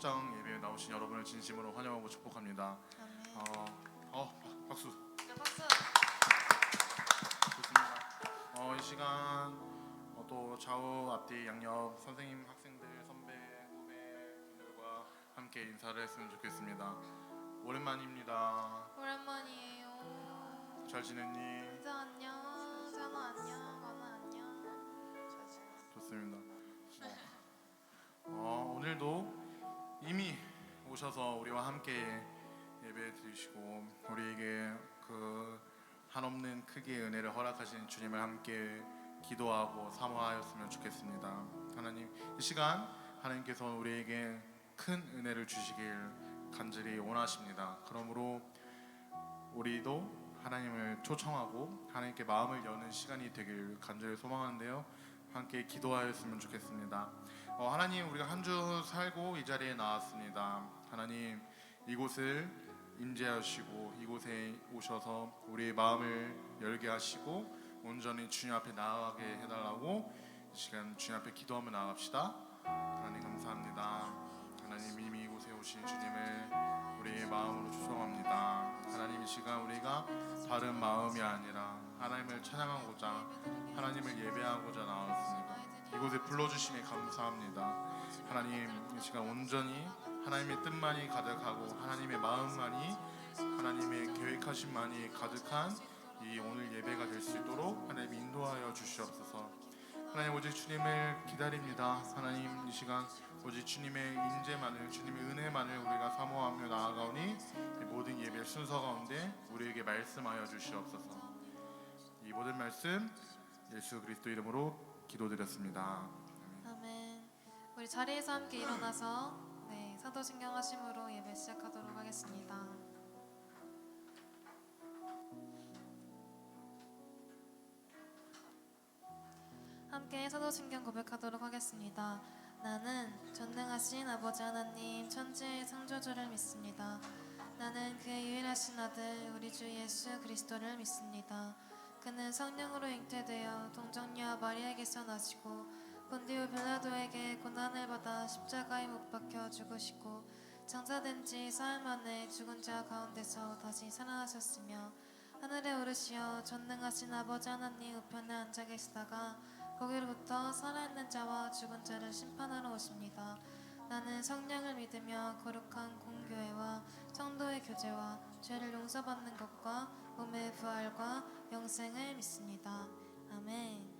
초막장 예배에 나오신 여러분을 진심으로 환영하고 축복합니다. 박수. 네, 박수. 좋습니다. 이 시간 또 좌우 앞뒤 양옆 선생님, 학생들, 선배, 후배 분들과 함께 인사를 했으면 좋겠습니다. 오랜만입니다. 오랜만이에요. 잘 지냈니? 진짜 안녕. 전화 안녕. 만화 안녕. 잘 지냈어. 좋습니다. 오늘도 이미 오셔서 우리와 함께 예배 드리시고 우리에게 그 한없는 크기의 은혜를 허락하신 주님을 함께 기도하고 사모하였으면 좋겠습니다. 하나님, 이 시간 하나님께서 우리에게 큰 은혜를 주시길 간절히 원하십니다. 그러므로 우리도 하나님을 초청하고 하나님께 마음을 여는 시간이 되길 간절히 소망하는데요, 함께 기도하였으면 좋겠습니다. 하나님, 우리가 한 주 살고 이 자리에 나왔습니다. 하나님, 이곳을 임재하시고 이곳에 오셔서 우리의 마음을 열게 하시고 온전히 주님 앞에 나아가게 해달라고 이 시간 주님 앞에 기도하며 나아갑시다. 하나님 감사합니다. 하나님, 이미 이곳에 오신 주님을 우리의 마음으로 초청합니다. 하나님, 이 시간 우리가 다른 마음이 아니라 하나님을 찬양하고자 하나님을 예배하고자 나왔습니다. 이곳에 불러주심에 감사합니다. 하나님, 이 시간 온전히 하나님의 뜻만이 가득하고 하나님의 마음만이, 하나님의 계획하심만이 가득한 이 오늘 예배가 될 수 있도록 하나님 인도하여 주시옵소서. 하나님, 오직 주님을 기다립니다. 하나님, 이 시간 오직 주님의 인재만을, 주님의 은혜만을 우리가 사모하며 나아가오니 이 모든 예배 순서 가운데 우리에게 말씀하여 주시옵소서. 이 모든 말씀 예수 그리스도 이름으로 기도드렸습니다. 아멘. 우리 자리에서 함께 일어나서 사도신경 하심으로 예배 시작하도록 하겠습니다. 함께 사도신경 고백하도록 하겠습니다. 나는 전능하신 아버지 하나님 천지의 창조주를 믿습니다. 나는 그의 유일하신 아들 우리 주 예수 그리스도를 믿습니다. 그는 성령으로 잉태되어 동정녀와 마리아에게서 나시고 본디오 빌라도에게 고난을 받아 십자가에 못 박혀 죽으시고 장사된 지 사흘 만에 죽은 자 가운데서 다시 살아나셨으며 하늘에 오르시어 전능하신 아버지 하나님 우편에 앉아 계시다가 거기로부터 살아있는 자와 죽은 자를 심판하러 오십니다. 나는 성령을 믿으며 거룩한 공교회와 성도의 교제와 죄를 용서받는 것과 몸의 부활과 영생을 믿습니다. 아멘.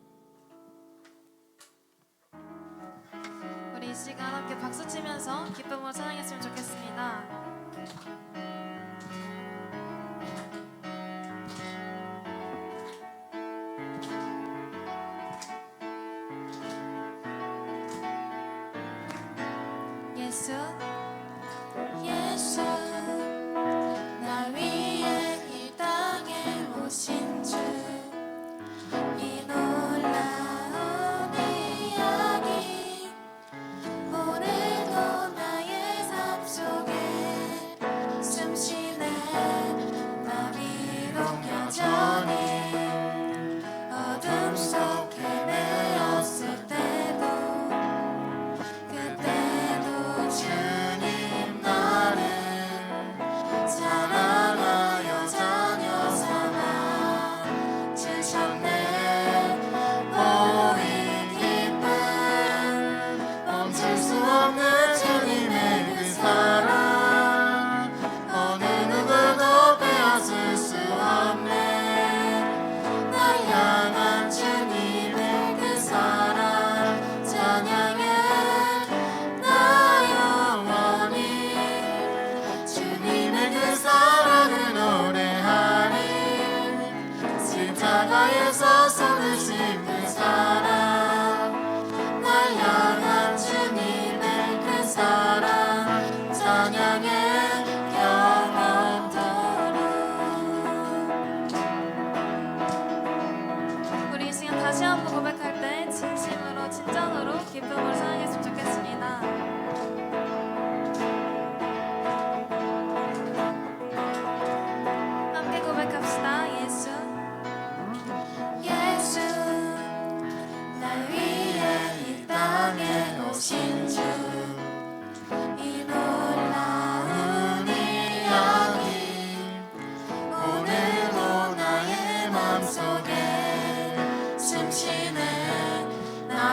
우리 이 시간 함께 박수치면서 기쁨으로 찬양했으면 좋겠습니다. 예수 나 위에 이 땅에 오신 주 이 놀라운 이야기 오늘도 나의 삶 속에 숨쉬네. 나 비록 여전히 어둠 속 헤매었을 때도 그때도 주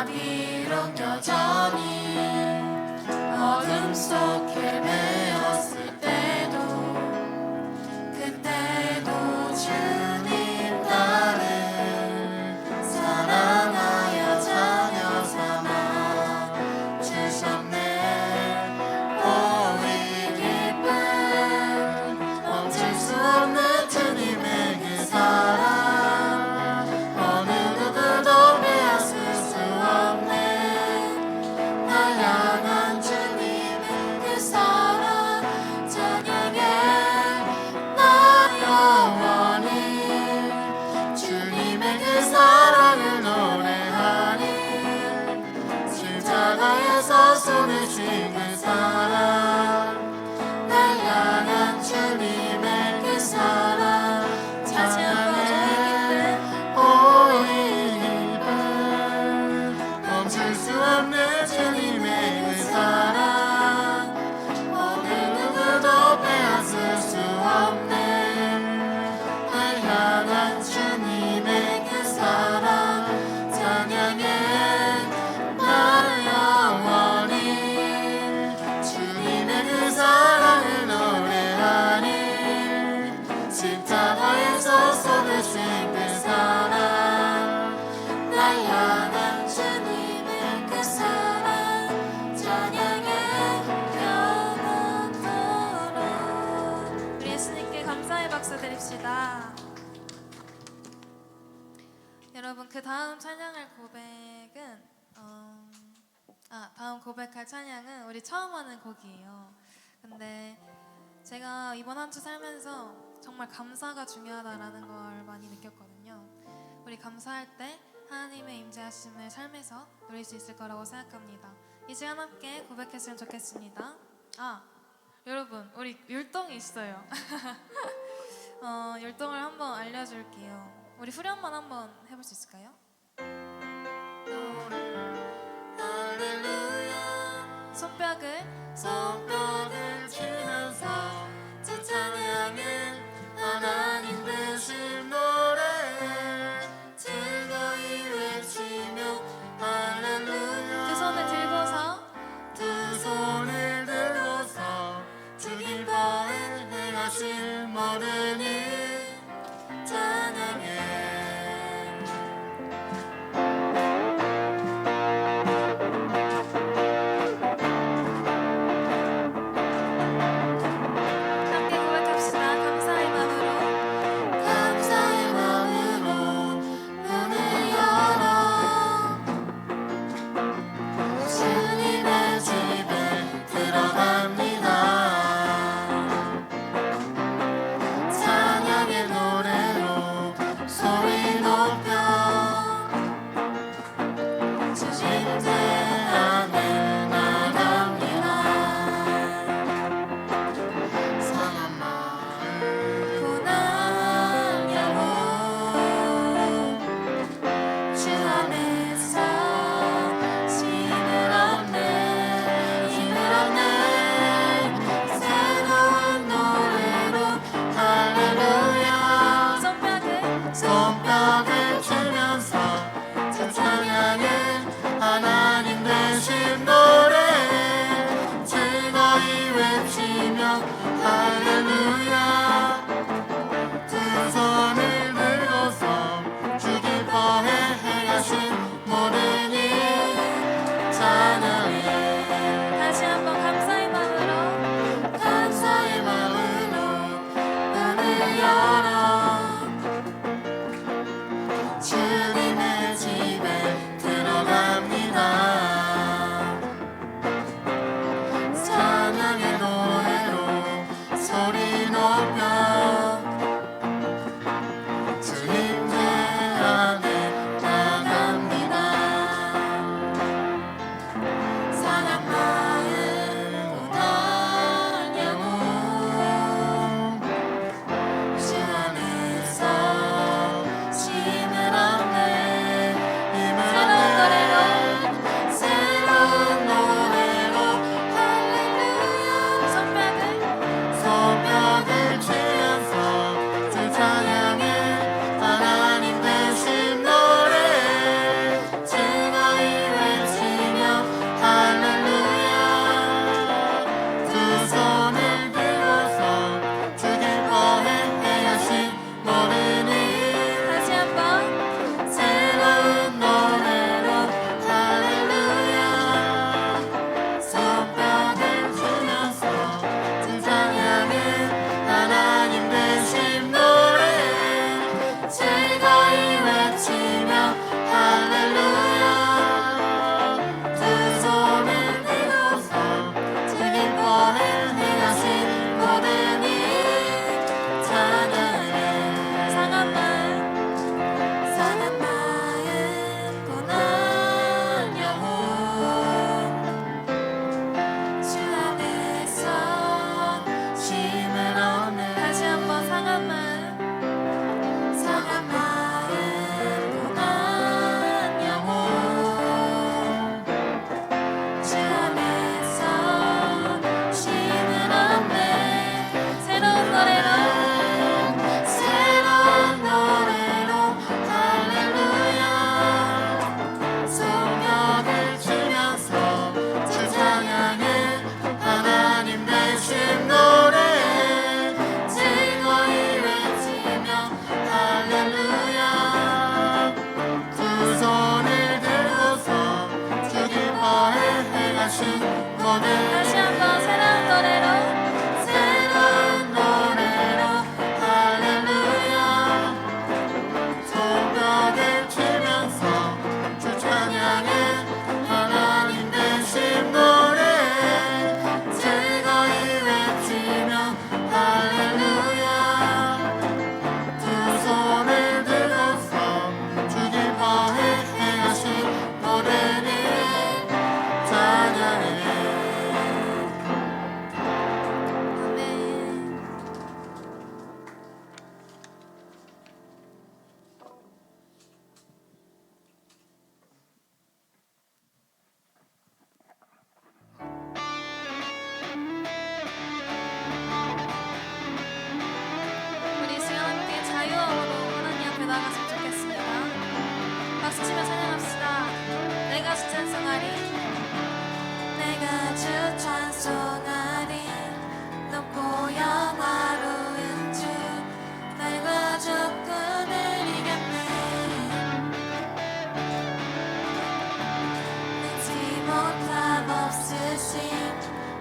나 비록 여전히 어둠 속 헤매었을 때도 그때도 주님 나를 사랑하여 자녀 삼아 주셨네. 오 이 기쁨 멈출 수 없는 주님의 그 사랑 어느 누구도 빼앗을 수 없네. 날 향한 주님의 그 사랑 찬양해. 나 영원히 주님의 그 사랑을 노래하니 십자가에서 손을 쥔 그 사랑 날 향한 주님의 그 사랑 찬양해. 오 이 기쁨 멈출 수 없는 주님의 그 사랑 어느 누구도 빼앗을 수 없네. 날 향한 주님의 그 사랑 찬양해. 나를 영원히 주님의 그 사랑을 노래하니 십자가에서 손을 쥔 그 사랑 날 향한 주님의 그 사랑 찬양해 영원토록. 우리 예수님께 감사의 박수 드립시다. 여러분, 그 다음 찬양할 고백은 다음 고백할 찬양은 우리 처음 하는 곡이에요. 근데 제가 이번 한 주 살면서 정말 감사가 중요하다라는 걸 많이 느꼈거든요. 우리 감사할 때 하나님의 임재하심을 삶에서 누릴 수 있을 거라고 생각합니다. 이 시간 함께 고백했으면 좋겠습니다. 여러분, 우리 율동이 있어요. 율동을 한번 알려줄게요. 우리 후렴만 한번 해볼 수 있을까요? 할렐루야. 손뼉을 치면서 주 찬양해. 하나님 되신 노래 즐거이 외치며 할렐루야. 두 손을 들고서 주 기뻐해 행하신 모든 일 찬양해.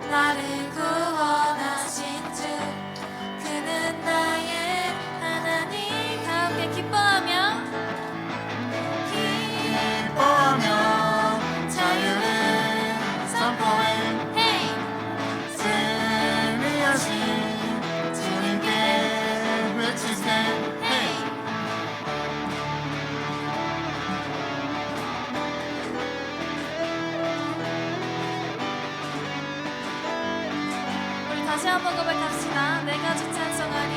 나를 구원하신 주 그는 나의 하나님. 다 함께 기뻐하며 자유를 선포해 헤이 승리하신 주님께 외치세 헤이. 우리 다시 한번 고백합시다. 내가 주 찬송하리.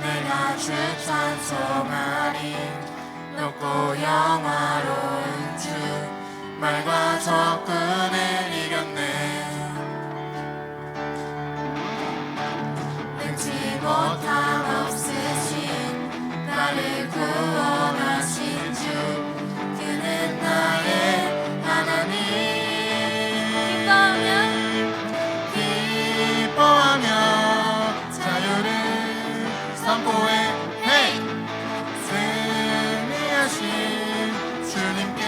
내가 주 찬송하리 높고 영화로운 주 말과 적군을 이겼네 능치 못함 없으신 나를 구원하신 주 그는 나의 하나님. 기뻐하며 자유를 선포해 헤이 승리하신 주님께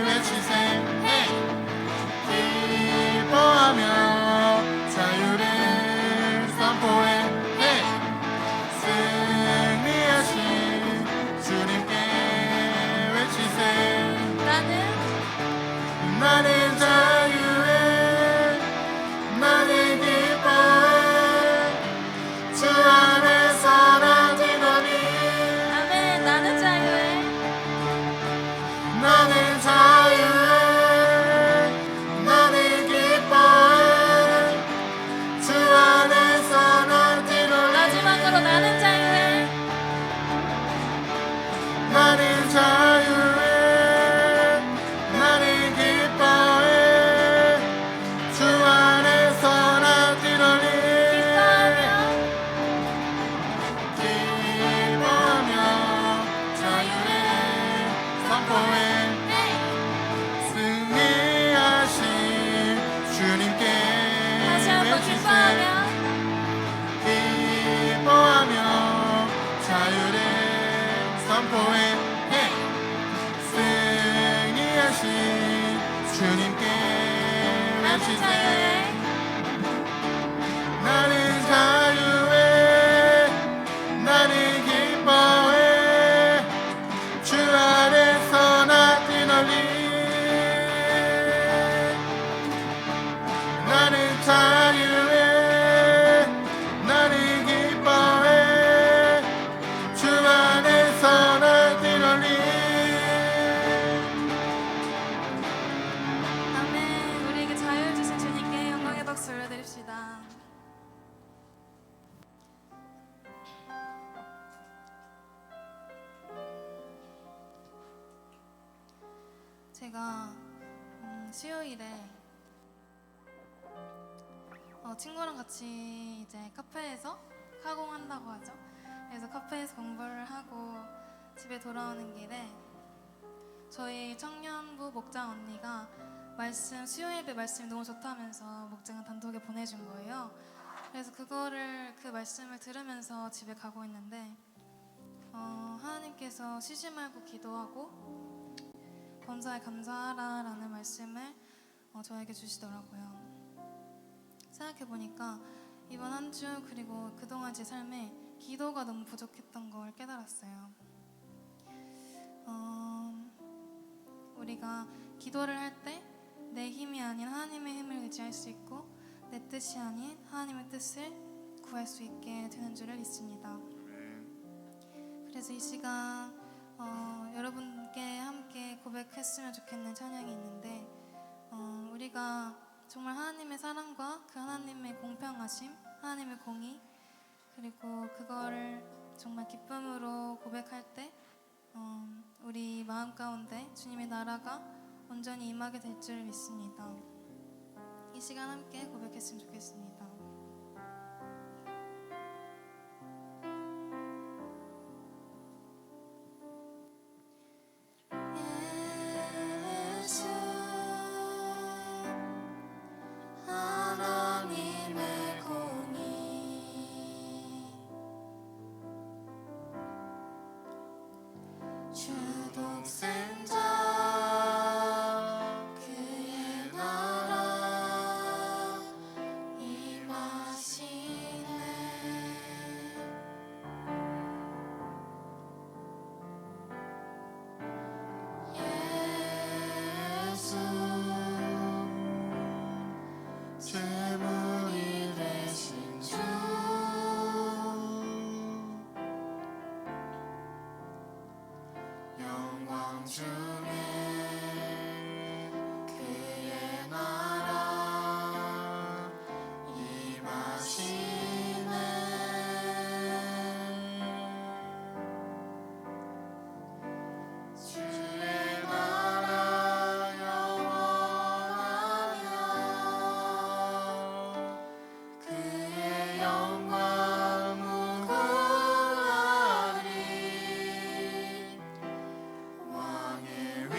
외치세 헤이 기뻐하며 자유를 선포해 헤이 승리하신 주님께 외치세 나는 자유해 나는 기뻐해 주 안에서 난 뛰노니 아멘. 나는 자유해. 나는 자유해 나는 기뻐해 주 안에서 난 뛰노니 마지막으로 나는 자유해. 나는 자유해 나는 기뻐해 주 안에서 난 뛰노니 기뻐하며 자유를 선포해 승리하신 주님께 다시 한번 외치세 기뻐하며 기뻐하며 자유를 선포해 승리하신 주님께 나는 외치세 자유해. 나는 자유해 나는 기뻐해 주 안에서 나 뛰놀리 나는 자유해 나는 기뻐해 주 안에서 나 뛰놀리 아멘. 우리에게 자유를 주신 주님께 영광의 박수 올려드립시다. 제가 수요일에 친구랑 같이 이제 카페에서 카공한다고 하죠. 그래서 카페에서 공부를 하고 집에 돌아오는 길에 저희 청년부 목장 언니가 수요 예배 말씀이 너무 좋다면서 목장을 단톡에 보내준 거예요. 그래서 그 말씀을 들으면서 집에 가고 있는데 하나님께서 쉬지 말고 기도하고 범사에 감사하라라는 말씀을 저에게 주시더라고요. 생각해보니까 이번 한 주 그리고 그동안 제 삶에 기도가 너무 부족했던 걸 깨달았어요. 우리가 기도를 할 때 내 힘이 아닌 하나님의 힘을 의지할 수 있고 내 뜻이 아닌 하나님의 뜻을 구할 수 있게 되는 줄을 믿습니다. 그래서 이 시간 여러분께 함께 고백했으면 좋겠는 찬양이 있는데 우리가 정말 하나님의 사랑과 그 하나님의 공평하심, 하나님의 공의 그리고 그거를 정말 기쁨으로 고백할 때 우리 마음 가운데 주님의 나라가 온전히 임하게 될 줄 믿습니다. 이 시간 함께 고백했으면 좋겠습니다. 예수 하나님의 공의 주독생자 그의 나라 중에 그의 나라 임하시네. 주의 나라 영원하며 그의 영광 무궁하리. 왕의 위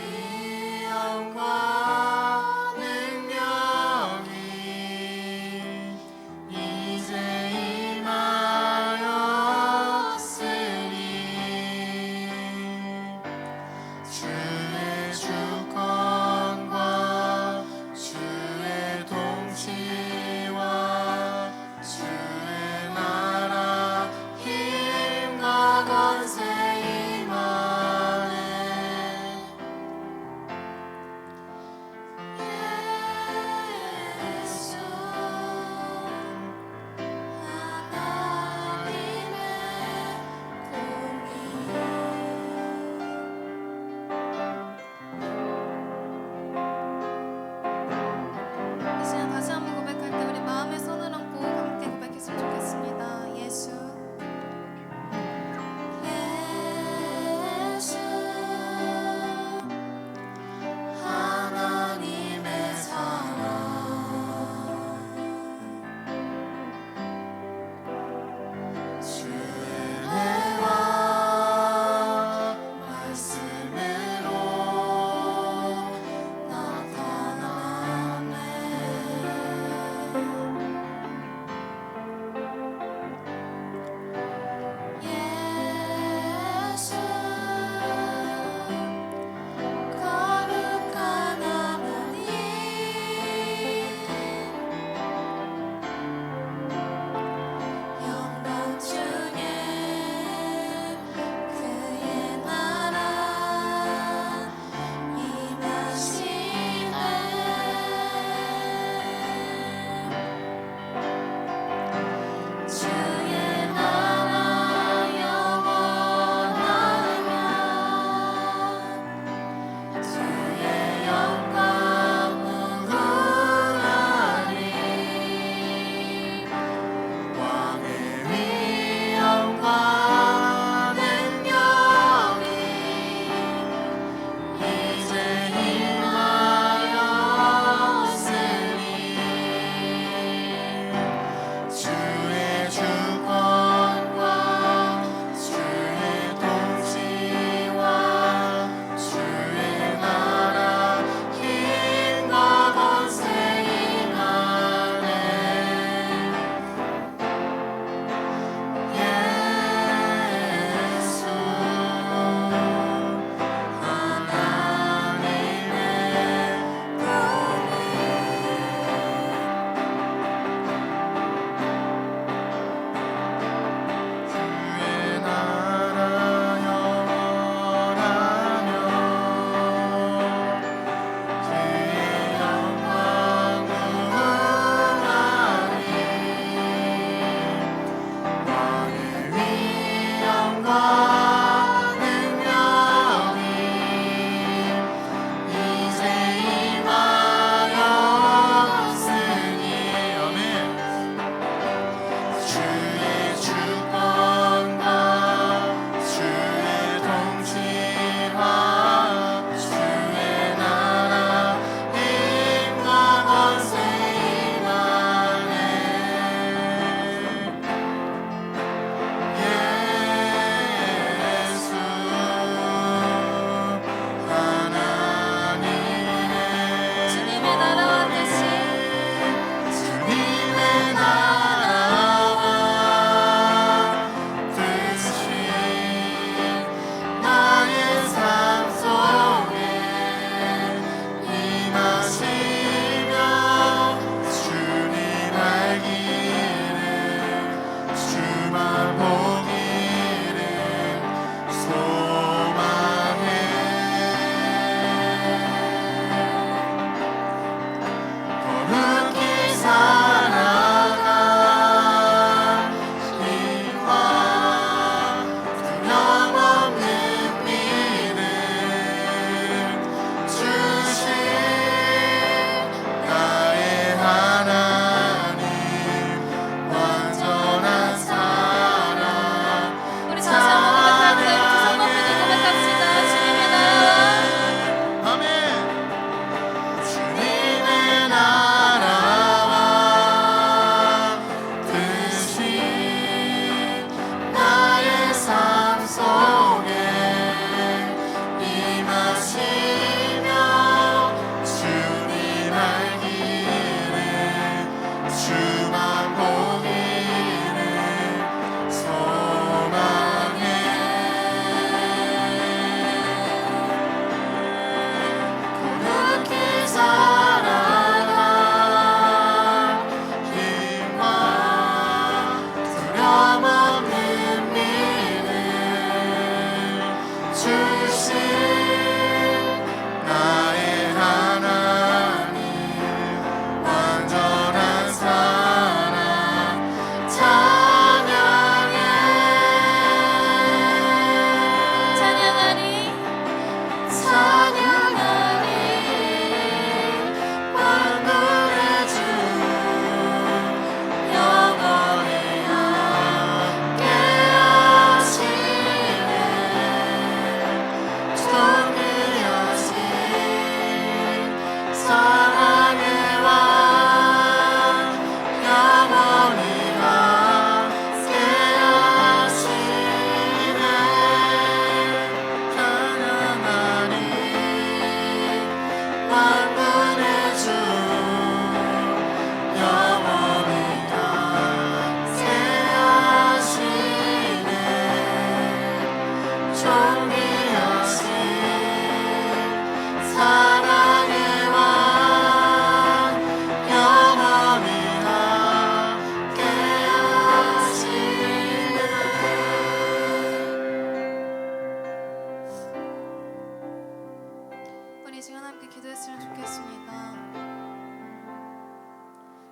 기도했으면 좋겠습니다.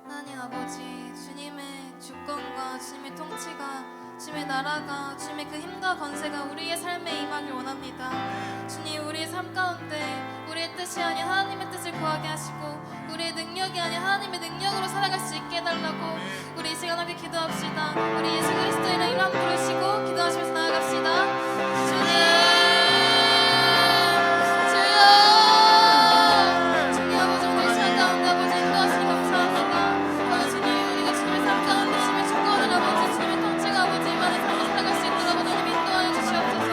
하나님 아버지, 주님의 주권과 주님의 통치가, 주님의 나라가, 주님의 그 힘과 권세가 우리의 삶에 임하길 원합니다. 주님, 우리의 삶 가운데 우리의 뜻이 아닌 하나님의 뜻을 구하게 하시고, 우리의 능력이 아닌 하나님의 능력으로 살아갈 수 있게 해달라고 우리 이 시간 함께 기도합시다. 우리 예수 그리스도의 이름 부르시고 기도하시면서 나아갑시다. 주님, 주여, 주님 아버지, 오늘 이 시간 가운데 아버지 인도하시니 감사합니다. 아버지 주님, 우리가 주님의 삶 가운데 주님의 주권을 아버지 주님의 통치가 아버지 임하는 삶을 살아갈 수 있도록 아버지 주님 인도하여 주시옵소서.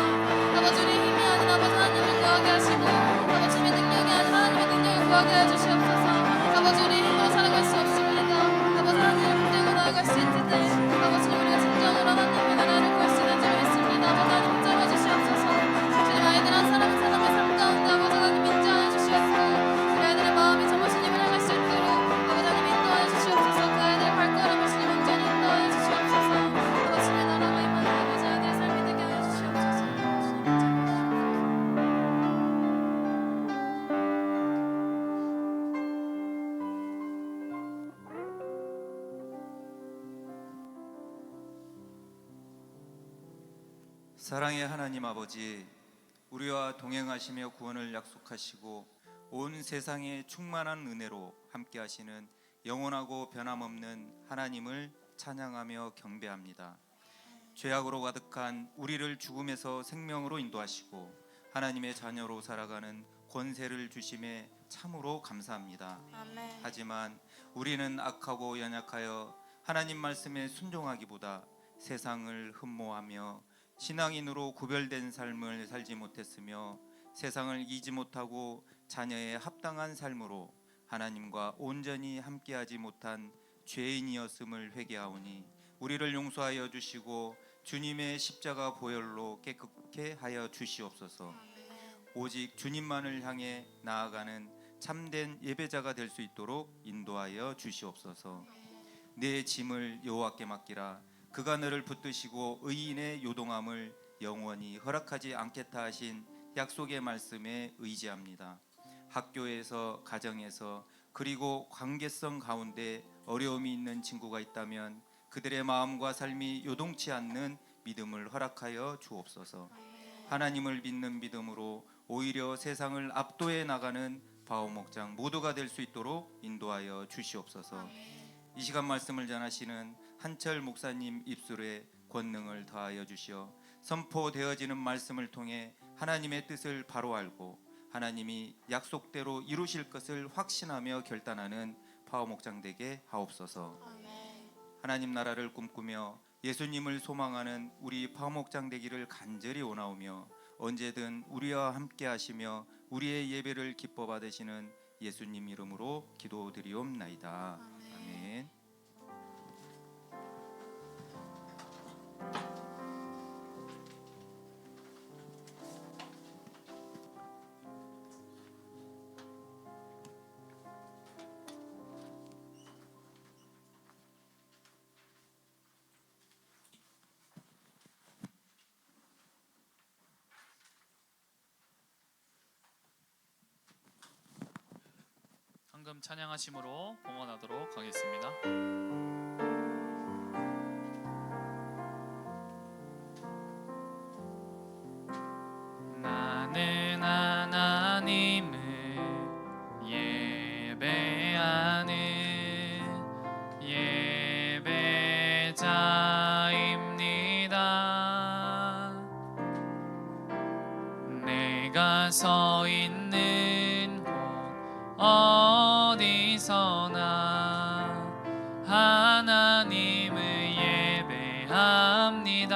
아버지 우리 힘이 아닌 아버지 하나님을 구하게 하시고, 아버지 주님의 능력이 아닌 하나님의 능력을 구하게 하여 주시옵소서. 아버지 우리 힘으로 살아갈 수 없습니다. 아버지 하나님을 붙들고 나아갈 수 있는데 아버지 우리가 진정으로 하나님의 나라를 구할 수 있는 줄 믿습니다. 아버지 하나님 붙잡아 주시옵소서. 주님 아이들 한 사람 한 사람의 삶 가운데 아버지 하나님 인자하여 주시옵소서. 우리 아이들의 마음이 정말 주님을 향할 수 있도록 아버지 하나님 인도하여 주시옵소서. 그 아이들의 발걸음을 주님 온전히 인도하여 주시옵소서. 아버지 주님의 나라가 임하는 아버지 아이들의 삶이 되게 하여 주시옵소서. 주님 붙잡아 주시옵소서. 사랑의 하나님 아버지, 우리와 동행하시며 구원을 약속하시고 온 세상에 충만한 은혜로 함께하시는 영원하고 변함없는 하나님을 찬양하며 경배합니다. 죄악으로 가득한 우리를 죽음에서 생명으로 인도하시고 하나님의 자녀로 살아가는 권세를 주심에 참으로 감사합니다. 아멘. 하지만 우리는 악하고 연약하여 하나님 말씀에 순종하기보다 세상을 흠모하며 신앙인으로 구별된 삶을 살지 못했으며 세상을 이기지 못하고 자녀의 합당한 삶으로 하나님과 온전히 함께하지 못한 죄인이었음을 회개하오니 우리를 용서하여 주시고 주님의 십자가 보혈로 깨끗게 하여 주시옵소서. 오직 주님만을 향해 나아가는 참된 예배자가 될 수 있도록 인도하여 주시옵소서. 내 짐을 여호와께 맡기라. 그가 너를 붙드시고 의인의 요동함을 영원히 허락하지 않겠다 하신 약속의 말씀에 의지합니다. 학교에서, 가정에서, 그리고 관계성 가운데 어려움이 있는 친구가 있다면 그들의 마음과 삶이 요동치 않는 믿음을 허락하여 주옵소서. 하나님을 믿는 믿음으로 오히려 세상을 압도해 나가는 바오목장 모두가 될 수 있도록 인도하여 주시옵소서. 이 시간 말씀을 전하시는 한철 목사님 입술에 권능을 더하여 주시어 선포되어지는 말씀을 통해 하나님의 뜻을 바로 알고 하나님이 약속대로 이루실 것을 확신하며 결단하는 파워목장 되게 하옵소서. 하나님 나라를 꿈꾸며 예수님을 소망하는 우리 파워목장 되기를 간절히 원하오며 언제든 우리와 함께 하시며 우리의 예배를 기뻐 받으시는 예수님 이름으로 기도드리옵나이다. 아멘. 황금 찬양하심으로 봉헌하도록 하겠습니다. 나는 하나님을 예배하는 예배자입니다. 내가 서 있는 곳 어디서나 하나님을 예배합니다.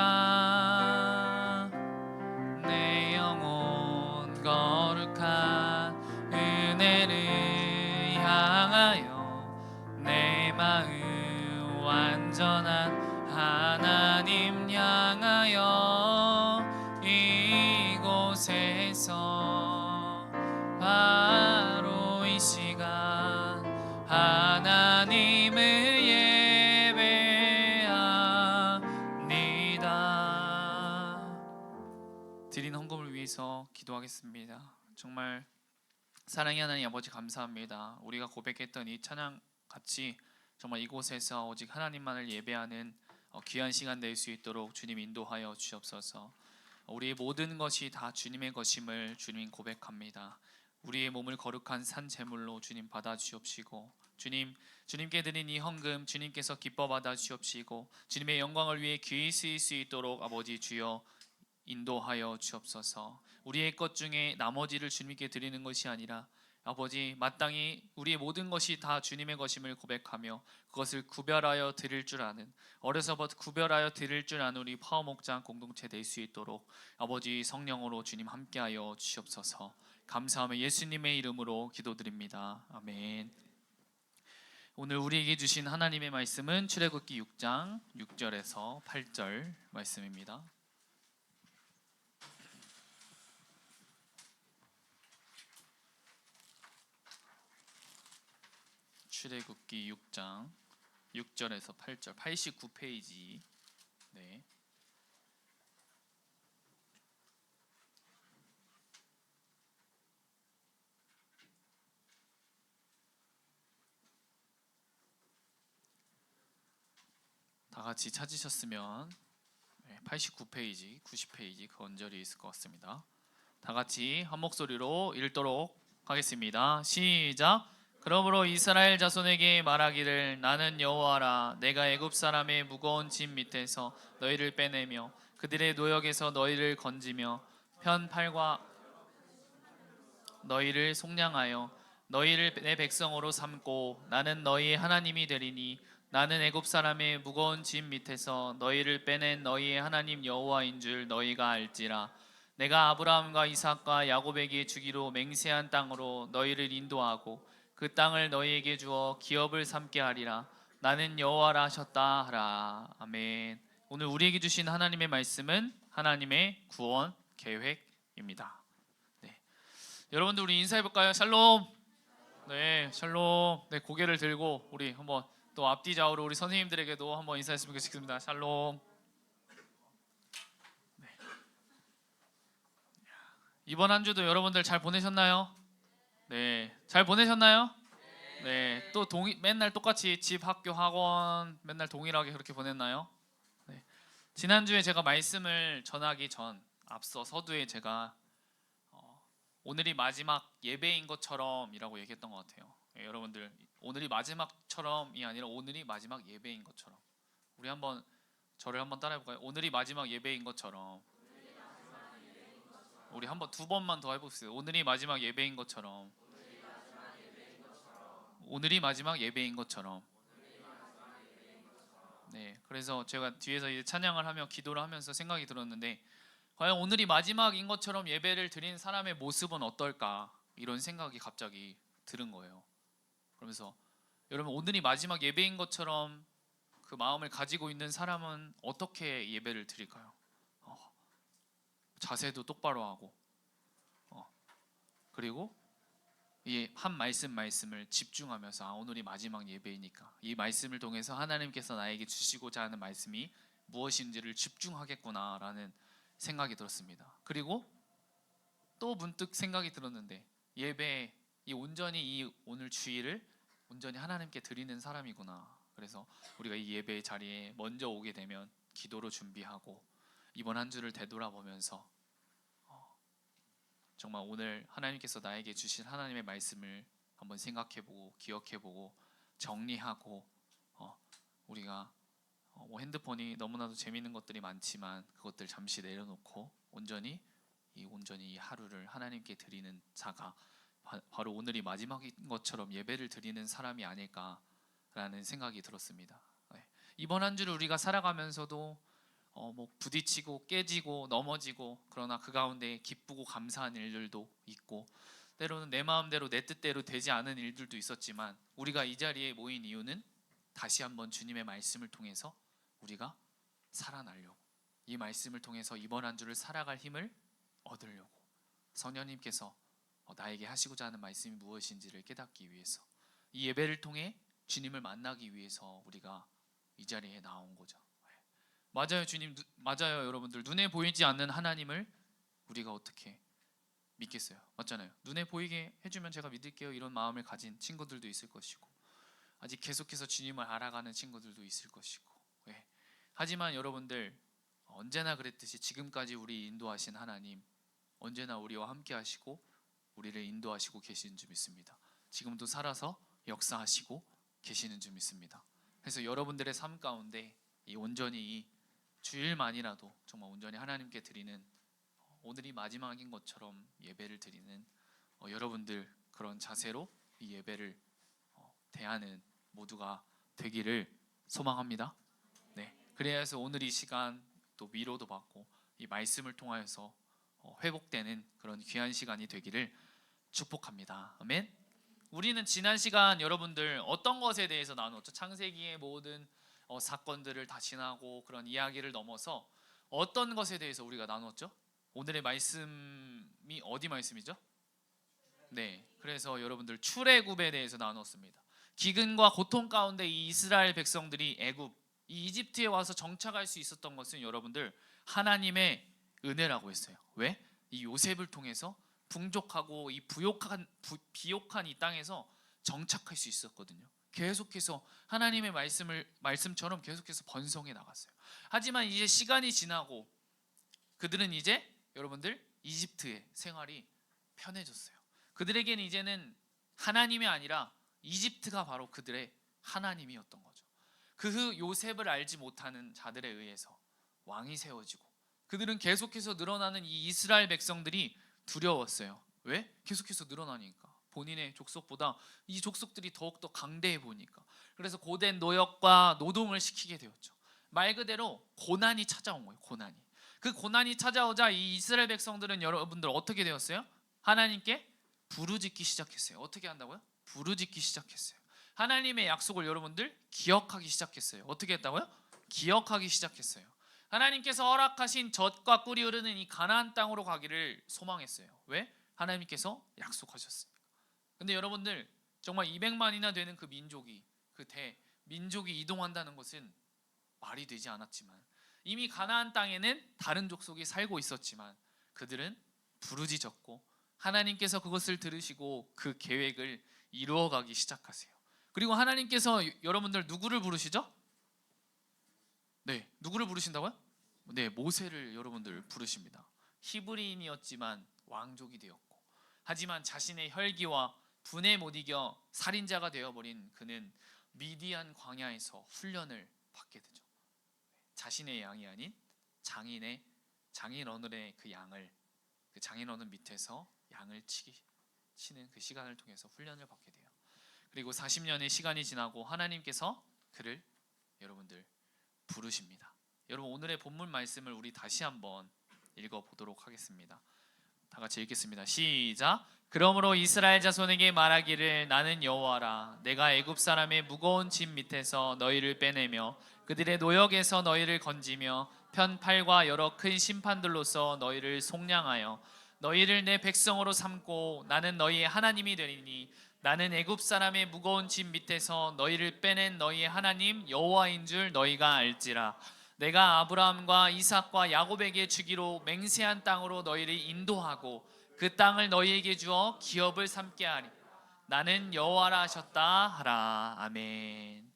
내 영혼 거룩한 은혜를 향하여 내 마음 완전한 하나님 향하여 이곳에서 바로 이 시간 하나님을 예배합니다. 드린 헌금을 위해서 기도하겠습니다. 정말 사랑의 하나님 아버지 감사합니다. 우리가 고백했던 이 찬양 같이 정말 이곳에서 오직 하나님만을 예배하는 귀한 시간 될 수 있도록 주님 인도하여 주옵소서. 우리의 모든 것이 다 주님의 것임을 주님 고백합니다. 우리의 몸을 거룩한 산 제물로 주님 받아 주옵시고, 주님께 드린 이 헌금 주님께서 기뻐 받아 주옵시고, 주님의 영광을 위해 귀히 쓰일 수 있도록 아버지 주여 인도하여 주옵소서. 우리의 것 중에 나머지를 주님께 드리는 것이 아니라 아버지 마땅히 우리의 모든 것이 다 주님의 것임을 고백하며 그것을 구별하여 드릴 줄 아는, 어려서부터 구별하여 드릴 줄 아는 우리 파워목장 공동체 될 수 있도록 아버지 성령으로 주님 함께하여 주옵소서. 감사하며 예수님의 이름으로 기도드립니다. 아멘. 오늘 우리에게 주신 하나님의 말씀은 출애굽기 6장 6절에서 8절 말씀입니다. 출애굽기 6장 6절에서 8절 89페이지. 네. 다 같이 찾으셨으면 89페이지, 90페이지 그 언저리에 있을 것 같습니다. 다 같이 한 목소리로 읽도록 하겠습니다. 시작. 그러므로 이스라엘 자손에게 말하기를 나는 여호와라. 내가 애굽 사람의 무거운 짐 밑에서 너희를 빼내며 그들의 노역에서 너희를 건지며 편팔과 너희를 속량하여 너희를 내 백성으로 삼고 나는 너희의 하나님이 되리니 나는 애굽 사람의 무거운 짐 밑에서 너희를 빼낸 너희의 하나님 여호와인 줄 너희가 알지라. 내가 아브라함과 이삭과 야곱에게 주기로 맹세한 땅으로 너희를 인도하고 그 땅을 너희에게 주어 기업을 삼게 하리라. 나는 여호와라 하셨다 하라. 아멘. 오늘 우리에게 주신 하나님의 말씀은 하나님의 구원 계획입니다. 네. 여러분들 우리 인사해 볼까요? 샬롬. 네, 샬롬. 네, 고개를 들고 우리 한번 또 앞뒤 좌우로 우리 선생님들에게도 한번 인사했으면 좋겠습니다. 샬롬. 네. 이번 한 주도 여러분들 잘 보내셨나요? 네, 잘 보내셨나요? 네, 또 맨날 똑같이 집, 학교, 학원 맨날 동일하게 그렇게 보냈나요? 네. 지난주에 제가 말씀을 전하기 전 앞서 서두에 제가 오늘이 마지막 예배인 것처럼이라고 얘기했던 것 같아요. 네, 여러분들 오늘이 마지막처럼이 아니라 오늘이 마지막 예배인 것처럼. 우리 한번 저를 한번 따라해 볼까요? 오늘이 마지막 예배인 것처럼. 우리 한번 두 번만 더 해봅시다. 오늘이 마지막 예배인 것처럼. 오늘이 마지막 예배인 것처럼. 네, 그래서 제가 뒤에서 이제 찬양을 하며 기도를 하면서 생각이 들었는데 과연 오늘이 마지막인 것처럼 예배를 드린 사람의 모습은 어떨까 이런 생각이 갑자기 들은 거예요. 그러면서 여러분 오늘이 마지막 예배인 것처럼 그 마음을 가지고 있는 사람은 어떻게 예배를 드릴까요? 자세도 똑바로 하고 그리고 이 한 말씀을 집중하면서 오늘이 마지막 예배이니까 이 말씀을 통해서 하나님께서 나에게 주시고자 하는 말씀이 무엇인지를 집중하겠구나라는 생각이 들었습니다. 그리고 또 문득 생각이 들었는데 예배 온전히 이 오늘 주일을 온전히 하나님께 드리는 사람이구나. 그래서 우리가 이 예배의 자리에 먼저 오게 되면 기도로 준비하고 이번 한 주를 되돌아보면서 정말 오늘 하나님께서 나에게 주신 하나님의 말씀을 한번 생각해보고 기억해보고 정리하고 우리가 뭐 핸드폰이 너무나도 재미있는 것들이 많지만 그것들 잠시 내려놓고 온전히 이 하루를 하나님께 드리는 자가 바로 오늘이 마지막인 것처럼 예배를 드리는 사람이 아닐까라는 생각이 들었습니다. 네. 이번 한 주를 우리가 살아가면서도 뭐 부딪히고 깨지고 넘어지고 그러나 그 가운데 기쁘고 감사한 일들도 있고 때로는 내 마음대로 내 뜻대로 되지 않은 일들도 있었지만 우리가 이 자리에 모인 이유는 다시 한번 주님의 말씀을 통해서 우리가 살아나려고 이 말씀을 통해서 이번 한 주를 살아갈 힘을 얻으려고 성령님께서 나에게 하시고자 하는 말씀이 무엇인지를 깨닫기 위해서 이 예배를 통해 주님을 만나기 위해서 우리가 이 자리에 나온 거죠. 맞아요, 주님. 맞아요, 여러분들. 눈에 보이지 않는 하나님을 우리가 어떻게 믿겠어요? 맞잖아요. 눈에 보이게 해주면 제가 믿을게요. 이런 마음을 가진 친구들도 있을 것이고, 아직 계속해서 주님을 알아가는 친구들도 있을 것이고. 예. 하지만 여러분들, 언제나 그랬듯이 지금까지 우리 인도하신 하나님 언제나 우리와 함께 하시고 우리를 인도하시고 계시는 줄 믿습니다. 지금도 살아서 역사하시고 계시는 줄 믿습니다. 그래서 여러분들의 삶 가운데 온전히 이 주일만이라도 정말 온전히 하나님께 드리는, 오늘이 마지막인 것처럼 예배를 드리는 여러분들 그런 자세로 이 예배를 대하는 모두가 되기를 소망합니다. 네, 그래서 오늘 이 시간 또 위로도 받고 이 말씀을 통하여서 회복되는 그런 귀한 시간이 되기를 축복합니다. 아멘. 우리는 지난 시간 여러분들 어떤 것에 대해서 나눴죠? 창세기의 모든 사건들을 다 지나고 그런 이야기를 넘어서 어떤 것에 대해서 우리가 나눴죠? 오늘의 말씀이 어디 말씀이죠? 네, 그래서 여러분들 출애굽에 대해서 나눴습니다. 기근과 고통 가운데 이 이스라엘 백성들이 애굽, 이 이집트에 와서 정착할 수 있었던 것은 여러분들 하나님의 은혜라고 했어요. 왜? 이 요셉을 통해서 풍족하고 이 비옥한 이 땅에서 정착할 수 있었거든요. 계속해서 하나님의 말씀처럼 계속해서 번성해 나갔어요. 하지만 이제 시간이 지나고 그들은 이제 여러분들 이집트의 생활이 편해졌어요. 그들에게는 이제는 하나님이 아니라 이집트가 바로 그들의 하나님이었던 거죠. 그 후 요셉을 알지 못하는 자들에 의해서 왕이 세워지고 그들은 계속해서 늘어나는 이 이스라엘 백성들이 두려웠어요. 왜? 계속해서 늘어나니까. 본인의 족속보다 이 족속들이 더욱더 강대해 보니까. 그래서 고된 노역과 노동을 시키게 되었죠. 말 그대로 고난이 찾아온 거예요. 고난이. 그 고난이 찾아오자 이 이스라엘 백성들은 여러분들 어떻게 되었어요? 하나님께 부르짖기 시작했어요. 어떻게 한다고요? 부르짖기 시작했어요. 하나님의 약속을 여러분들 기억하기 시작했어요. 어떻게 했다고요? 기억하기 시작했어요. 하나님께서 허락하신 젖과 꿀이 흐르는 이 가나안 땅으로 가기를 소망했어요. 왜? 하나님께서 약속하셨으니까. 근데 여러분들 정말 200만이나 되는 그 민족이 민족이 이동한다는 것은 말이 되지 않았지만 이미 가나안 땅에는 다른 족속이 살고 있었지만 그들은 부르짖었고 하나님께서 그것을 들으시고 그 계획을 이루어가기 시작하세요. 그리고 하나님께서 여러분들 누구를 부르시죠? 네, 누구를 부르신다고요? 네, 모세를 여러분들 부르십니다. 히브리인이었지만 왕족이 되었고 하지만 자신의 혈기와 분에 못 이겨 살인자가 되어버린 그는 미디안 광야에서 훈련을 받게 되죠. 자신의 양이 아닌 장인 어른의 그 양을, 그 장인 어른 밑에서 양을 치는 그 시간을 통해서 훈련을 받게 돼요. 그리고 40년의 시간이 지나고 하나님께서 그를 여러분들 부르십니다. 여러분 오늘의 본문 말씀을 우리 다시 한번 읽어보도록 하겠습니다. 다 같이 읽겠습니다. 시작. 그러므로 이스라엘 자손에게 말하기를 나는 여호와라. 내가 애굽 사람의 무거운 짐 밑에서 너희를 빼내며 그들의 노역에서 너희를 건지며 편팔과 여러 큰 심판들로서 너희를 속량하여 너희를 내 백성으로 삼고 나는 너희의 하나님이 되리니 나는 애굽 사람의 무거운 짐 밑에서 너희를 빼낸 너희의 하나님 여호와인 줄 너희가 알지라. 내가 아브라함과 이삭과 야곱에게 주기로 맹세한 땅으로 너희를 인도하고 그 땅을 너희에게 주어 기업을 삼게 하리. 나는 여호와라 하셨다 하라. 아멘.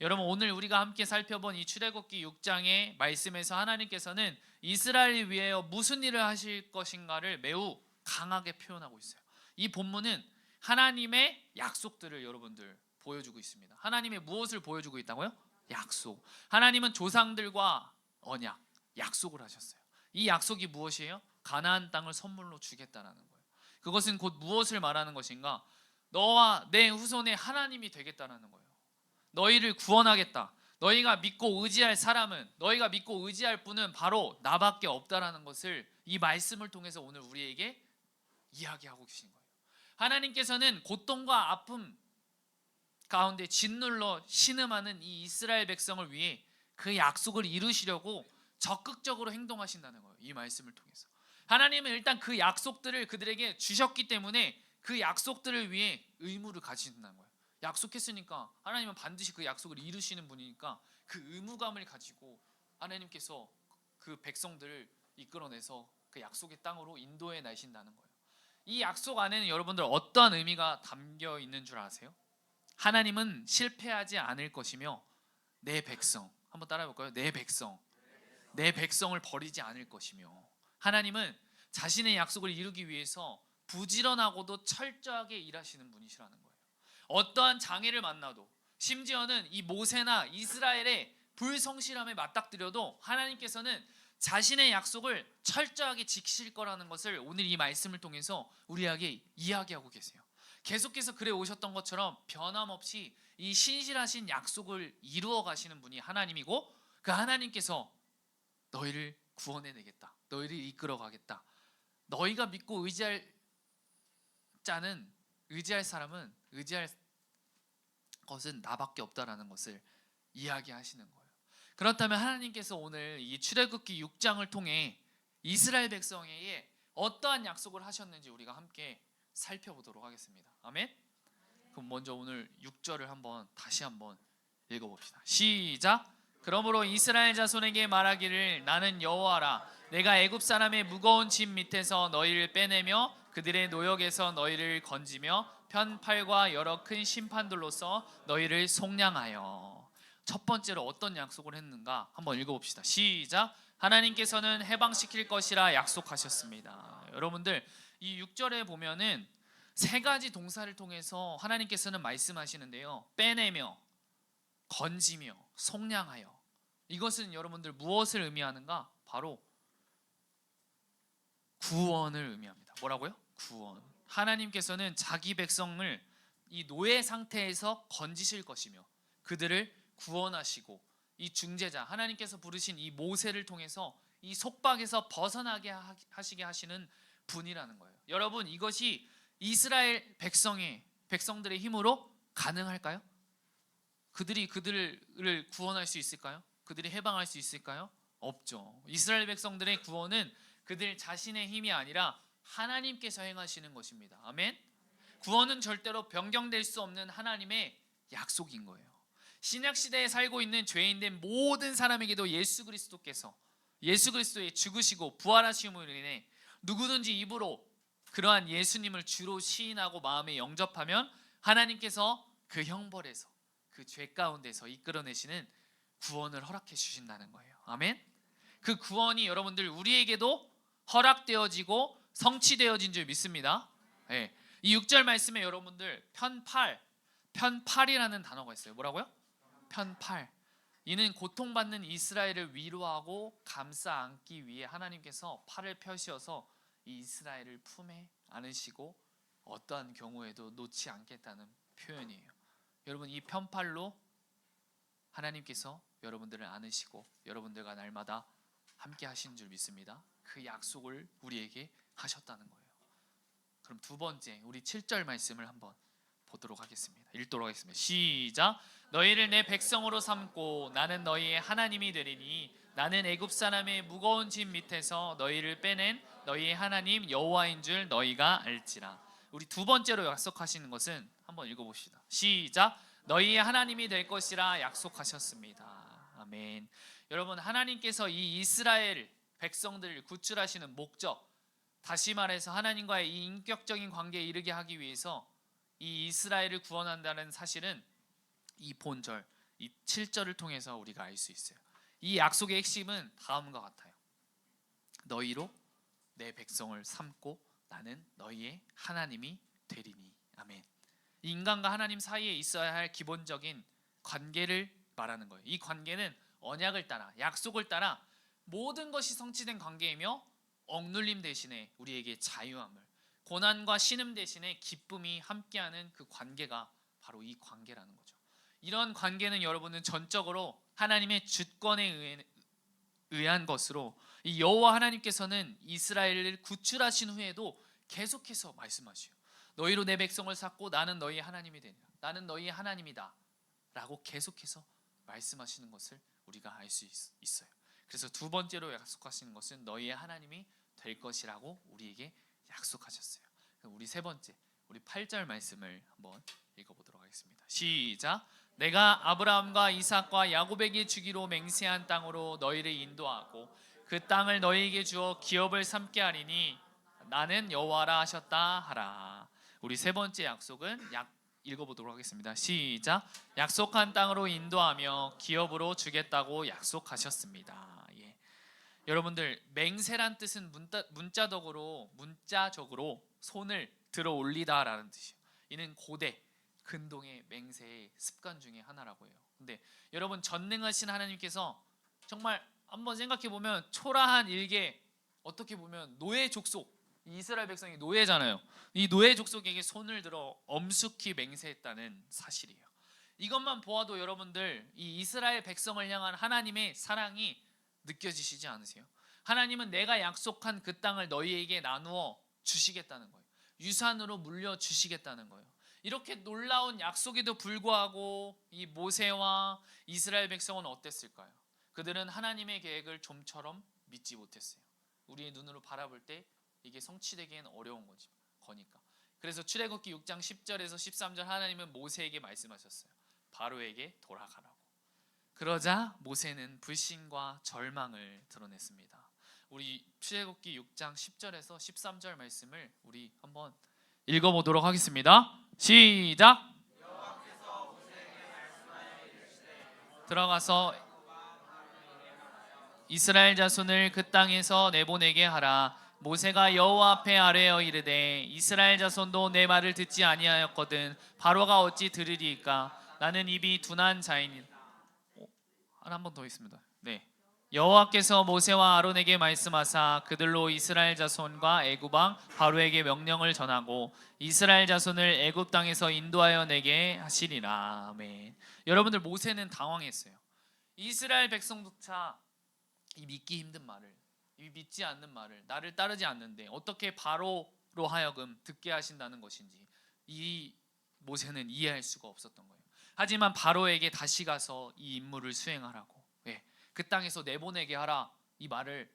여러분 오늘 우리가 함께 살펴본 이 출애굽기 6장의 말씀에서 하나님께서는 이스라엘을 위하여 무슨 일을 하실 것인가를 매우 강하게 표현하고 있어요. 이 본문은 하나님의 약속들을 여러분들 보여주고 있습니다. 하나님의 무엇을 보여주고 있다고요? 약속. 하나님은 조상들과 언약, 약속을 하셨어요. 이 약속이 무엇이에요? 가나안 땅을 선물로 주겠다라는 거예요. 그것은 곧 무엇을 말하는 것인가? 너와 내 후손의 하나님이 되겠다라는 거예요. 너희를 구원하겠다. 너희가 믿고 의지할 사람은, 너희가 믿고 의지할 분은 바로 나밖에 없다라는 것을 이 말씀을 통해서 오늘 우리에게 이야기하고 계신 거예요. 하나님께서는 고통과 아픔 가운데 짓눌러 신음하는 이 이스라엘 백성을 위해 그 약속을 이루시려고 적극적으로 행동하신다는 거예요. 이 말씀을 통해서 하나님은 일단 그 약속들을 그들에게 주셨기 때문에 그 약속들을 위해 의무를 가지신다는 거예요. 약속했으니까 하나님은 반드시 그 약속을 이루시는 분이니까 그 의무감을 가지고 하나님께서 그 백성들을 이끌어내서 그 약속의 땅으로 인도해 내신다는 거예요. 이 약속 안에는 여러분들 어떠한 의미가 담겨 있는 줄 아세요? 하나님은 실패하지 않을 것이며 내 백성, 한번 따라해 볼까요? 내 백성을 버리지 않을 것이며, 하나님은 자신의 약속을 이루기 위해서 부지런하고도 철저하게 일하시는 분이시라는 거예요. 어떠한 장애를 만나도, 심지어는 이 모세나 이스라엘의 불성실함에 맞닥뜨려도 하나님께서는 자신의 약속을 철저하게 지키실 거라는 것을 오늘 이 말씀을 통해서 우리에게 이야기하고 계세요. 계속해서 그래 오셨던 것처럼 변함없이 이 신실하신 약속을 이루어 가시는 분이 하나님이고, 그 하나님께서 너희를 구원해내겠다, 너희를 이끌어 가겠다, 너희가 믿고 의지할 사람은, 의지할 것은 나밖에 없다라는 것을 이야기하시는 거예요. 그렇다면 하나님께서 오늘 이 출애굽기 6장을 통해 이스라엘 백성에게 어떠한 약속을 하셨는지 우리가 함께 살펴보도록 하겠습니다. 아멘. 그럼 먼저 오늘 6절을 다시 한번 읽어봅시다. 시작. 그러므로 이스라엘 자손에게 말하기를 나는 여호와라. 내가 애굽 사람의 무거운 짐 밑에서 너희를 빼내며 그들의 노역에서 너희를 건지며 편팔과 여러 큰 심판들로서 너희를 속량하여. 첫 번째로 어떤 약속을 했는가 한번 읽어봅시다. 시작. 하나님께서는 해방시킬 것이라 약속하셨습니다. 여러분들 이 6절에 보면은 세 가지 동사를 통해서 하나님께서는 말씀하시는데요. 빼내며, 건지며, 속량하여. 이것은 여러분들 무엇을 의미하는가? 바로 구원을 의미합니다. 뭐라고요? 구원. 하나님께서는 자기 백성을 이 노예 상태에서 건지실 것이며 그들을 구원하시고, 이 중재자 하나님께서 부르신 이 모세를 통해서 이 속박에서 벗어나게 하시게 하시는 분이라는 거예요. 여러분, 이것이 이스라엘 백성들의 힘으로 가능할까요? 그들을 구원할 수 있을까요? 그들이 해방할 수 있을까요? 없죠. 이스라엘 백성들의 구원은 그들 자신의 힘이 아니라 하나님께서 행하시는 것입니다. 아멘. 구원은 절대로 변경될 수 없는 하나님의 약속인 거예요. 신약 시대에 살고 있는 죄인된 모든 사람에게도 예수 그리스도의 죽으시고 부활하심으로 인해 누구든지 입으로 그러한 예수님을 주로 시인하고 마음에 영접하면 하나님께서 그 형벌에서, 그 죄 가운데서 이끌어내시는 구원을 허락해 주신다는 거예요. 아멘. 그 구원이 여러분들 우리에게도 허락되어지고 성취되어진 줄 믿습니다. 네. 이 6절 말씀에 여러분들 편팔이라는 단어가 있어요. 뭐라고요? 편팔. 이는 고통받는 이스라엘을 위로하고 감싸 안기 위해 하나님께서 팔을 펴시어서 이 이스라엘을 품에 안으시고 어떠한 경우에도 놓지 않겠다는 표현이에요. 여러분, 이 편팔로 하나님께서 여러분들을 안으시고 여러분들과 날마다 함께 하신 줄 믿습니다. 그 약속을 우리에게 하셨다는 거예요. 그럼 두 번째, 우리 7절 말씀을 한번 보도록 하겠습니다. 읽도록 하겠습니다. 시작. 너희를 내 백성으로 삼고 나는 너희의 하나님이 되리니 나는 애굽 사람의 무거운 짐 밑에서 너희를 빼낸 너희의 하나님 여호와인 줄 너희가 알지라. 우리 두 번째로 약속하시는 것은 한번 읽어봅시다. 시작. 너희의 하나님이 될 것이라 약속하셨습니다. 아멘. 여러분, 하나님께서 이 이스라엘 백성들을 구출하시는 목적, 다시 말해서 하나님과의 이 인격적인 관계에 이르게 하기 위해서 이 이스라엘을 구원한다는 사실은 이 본절, 이 7절을 통해서 우리가 알 수 있어요. 이 약속의 핵심은 다음과 같아요. 너희로 내 백성을 삼고 나는 너희의 하나님이 되리니. 아멘. 인간과 하나님 사이에 있어야 할 기본적인 관계를 말하는 거예요. 이 관계는 언약을 따라, 약속을 따라 모든 것이 성취된 관계이며 억눌림 대신에 우리에게 자유함을, 고난과 신음 대신에 기쁨이 함께하는 그 관계가 바로 이 관계라는 거죠. 이런 관계는 여러분은 전적으로 하나님의 주권에 의한 것으로, 이 여호와 하나님께서는 이스라엘을 구출하신 후에도 계속해서 말씀하시요. 너희로 내 백성을 삼고 나는 너희의 하나님이 되리라. 나는 너희의 하나님이다 라고 계속해서 말씀하시는 것을 우리가 알 수 있어요. 그래서 두 번째로 약속하시는 것은 너희의 하나님이 될 것이라고 우리에게 약속하셨어요. 우리 세 번째, 우리 8절 말씀을 한번 읽어보도록 하겠습니다. 시작. 내가 아브라함과 이삭과 야곱에게 주기로 맹세한 땅으로 너희를 인도하고 그 땅을 너희에게 주어 기업을 삼게 하리니 나는 여호와라 하셨다 하라. 우리 세 번째 약속은 읽어보도록 하겠습니다. 시작. 약속한 땅으로 인도하며 기업으로 주겠다고 약속하셨습니다. 예. 여러분들 맹세란 뜻은 문자적으로 손을 들어 올리다라는 뜻이에요. 이는 고대 근동의 맹세의 습관 중에 하나라고 해요. 근데 여러분 전능하신 하나님께서 정말 한번 생각해 보면 초라한 일개 어떻게 보면 노예 족속 이스라엘 백성이 노예잖아요. 이 노예 족속에게 손을 들어 엄숙히 맹세했다는 사실이에요. 이것만 보아도 여러분들 이 이스라엘 백성을 향한 하나님의 사랑이 느껴지시지 않으세요? 하나님은 내가 약속한 그 땅을 너희에게 나누어 주시겠다는 거예요. 유산으로 물려 주시겠다는 거예요. 이렇게 놀라운 약속에도 불구하고 이 모세와 이스라엘 백성은 어땠을까요? 그들은 하나님의 계획을 좀처럼 믿지 못했어요. 우리의 눈으로 바라볼 때 이게 성취되기엔 어려운 거니까. 그래서 출애굽기 6장 10절에서 13절 하나님은 모세에게 말씀하셨어요. 바로에게 돌아가라고. 그러자 모세는 불신과 절망을 드러냈습니다. 우리 출애굽기 6장 10절에서 13절 말씀을 우리 한번 읽어보도록 하겠습니다. 시작. 들어가서 이스라엘 자손을 그 땅에서 내보내게 하라. 모세가 여호와 앞에 아뢰어 이르되 이스라엘 자손도 내 말을 듣지 아니하였거든 바로가 어찌 들으리이까. 나는 입이 둔한 자이니. 한 번 더 있습니다. 네. 여호와께서 모세와 아론에게 말씀하사 그들로 이스라엘 자손과 애굽 왕 바로에게 명령을 전하고 이스라엘 자손을 애굽 땅에서 인도하여 내게 하시리라. 아멘. 여러분들 모세는 당황했어요. 이스라엘 백성조차 이 믿기 힘든 말을, 이 믿지 않는 말을, 나를 따르지 않는데 어떻게 바로로 하여금 듣게 하신다는 것인지 이 모세는 이해할 수가 없었던 거예요. 하지만 바로에게 다시 가서 이 임무를 수행하라고, 그 땅에서 내보내게 하라, 이 말을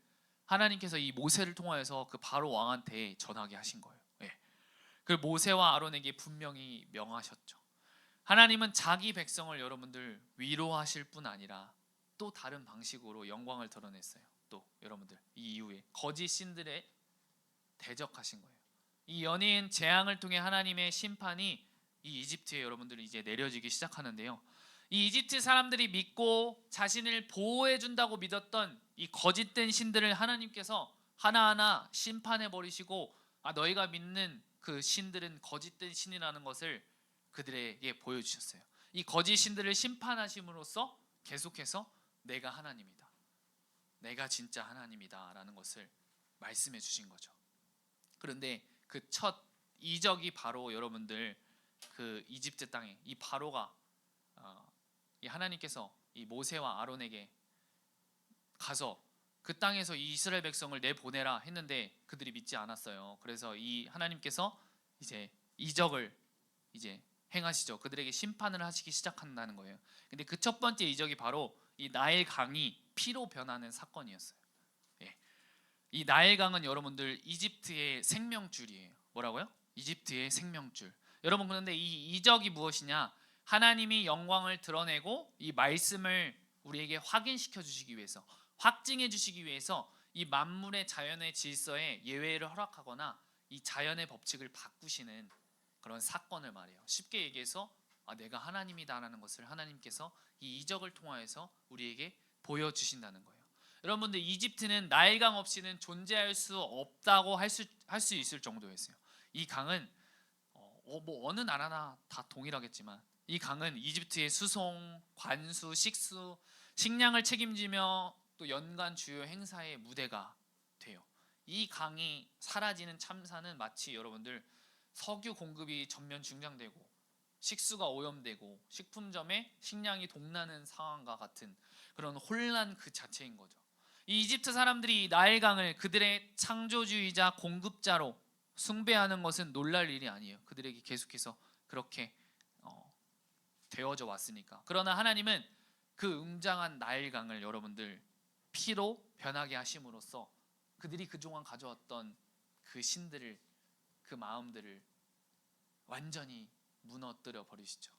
하나님께서 이 모세를 통하여서 그 바로 왕한테 전하게 하신 거예요. 그 모세와 아론에게 분명히 명하셨죠. 하나님은 자기 백성을 여러분들 위로하실 뿐 아니라 또 다른 방식으로 영광을 드러냈어요. 또 여러분들 이 이후에 거짓 신들에 대적하신 거예요. 이 연예인 재앙을 통해 하나님의 심판이 이 이집트에 여러분들 이제 내려지기 시작하는데요. 이 이집트 사람들이 믿고 자신을 보호해 준다고 믿었던 이 거짓된 신들을 하나님께서 하나하나 심판해 버리시고, 너희가 믿는 그 신들은 거짓된 신이라는 것을 그들에게 보여주셨어요. 이 거짓 신들을 심판하심으로써 계속해서 내가 하나님이다, 내가 진짜 하나님이다 라는 것을 말씀해 주신 거죠. 그런데 그 첫 이적이 바로 여러분들 그 이집트 땅에 이 바로가 이 하나님께서 이 모세와 아론에게 가서 그 땅에서 이 이스라엘 백성을 내보내라 했는데 그들이 믿지 않았어요. 그래서 이 하나님께서 이제 이적을 이제 행하시죠. 그들에게 심판을 하시기 시작한다는 거예요. 근데 그 첫 번째 이적이 바로 이 나일 강이 피로 변하는 사건이었어요. 이 나일 강은 여러분들 이집트의 생명줄이에요. 뭐라고요? 이집트의 생명줄. 여러분, 그런데 이 이적이 무엇이냐? 하나님이 영광을 드러내고 이 말씀을 우리에게 확인시켜 주시기 위해서, 확증해 주시기 위해서 이 만물의 자연의 질서에 예외를 허락하거나 이 자연의 법칙을 바꾸시는 그런 사건을 말해요. 쉽게 얘기해서 내가 하나님이다라는 것을 하나님께서 이 이적을 통하여서 우리에게 보여주신다는 거예요. 여러분들 이집트는 나일강 없이는 존재할 수 없다고 할 수 있을 정도였어요. 이 강은 뭐 어느 나라나 다 동일하겠지만 이 강은 이집트의 수송, 관수, 식수, 식량을 책임지며 또 연간 주요 행사의 무대가 돼요. 이 강이 사라지는 참사는 마치 여러분들 석유 공급이 전면 중단되고 식수가 오염되고 식품점에 식량이 동나는 상황과 같은 그런 혼란 그 자체인 거죠. 이 이집트 사람들이 나일강을 그들의 창조주의자 공급자로 숭배하는 것은 놀랄 일이 아니에요. 그들에게 계속해서 그렇게 되어져 왔으니까. 그러나 하나님은 그 웅장한 나일강을 여러분들 피로 변하게 하심으로써 그들이 그동안 가져왔던 그 신들을, 그 마음들을 완전히 무너뜨려 버리시죠.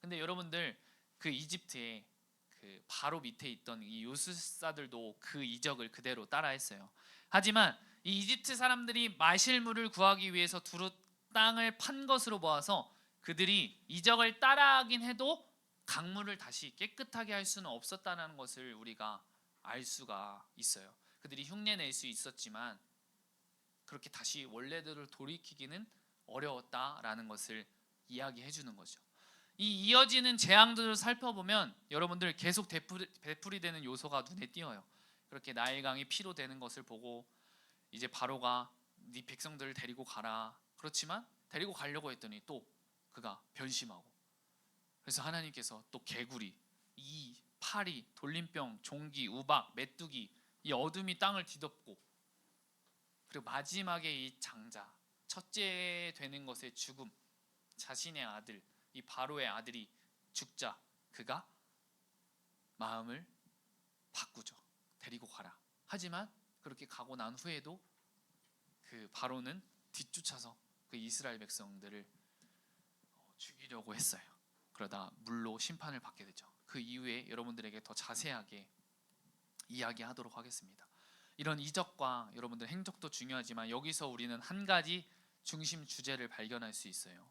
근데 여러분들 그 이집트에 그 바로 밑에 있던 이 요술사들도 그 이적을 그대로 따라했어요. 하지만 이 이집트 사람들이 마실 물을 구하기 위해서 두루 땅을 판 것으로 보아서 그들이 이적을 따라하긴 해도 강물을 다시 깨끗하게 할 수는 없었다는 것을 우리가 알 수가 있어요. 그들이 흉내 낼 수 있었지만 그렇게 다시 원래대로 돌이키기는 어려웠다라는 것을 이야기해 주는 거죠. 이 이어지는 재앙들을 살펴보면 여러분들 계속 되풀이되는 요소가 눈에 띄어요. 그렇게 나일강이 피로 되는 것을 보고 이제 바로가 네 백성들을 데리고 가라. 그렇지만 데리고 가려고 했더니 또 그가 변심하고, 그래서 하나님께서 또 개구리, 이 파리, 돌림병, 종기, 우박, 메뚜기, 이 어둠이 땅을 뒤덮고, 그리고 마지막에 이 장자, 첫째 되는 것의 죽음, 자신의 아들, 이 바로의 아들이 죽자 그가 마음을 바꾸죠. 데리고 가라. 하지만 그렇게 가고 난 후에도 그 바로는 뒤쫓아서 그 이스라엘 백성들을 죽이려고 했어요. 그러다 물로 심판을 받게 되죠. 그 이후에 여러분들에게 더 자세하게 이야기하도록 하겠습니다. 이런 이적과 여러분들 행적도 중요하지만 여기서 우리는 한 가지 중심 주제를 발견할 수 있어요.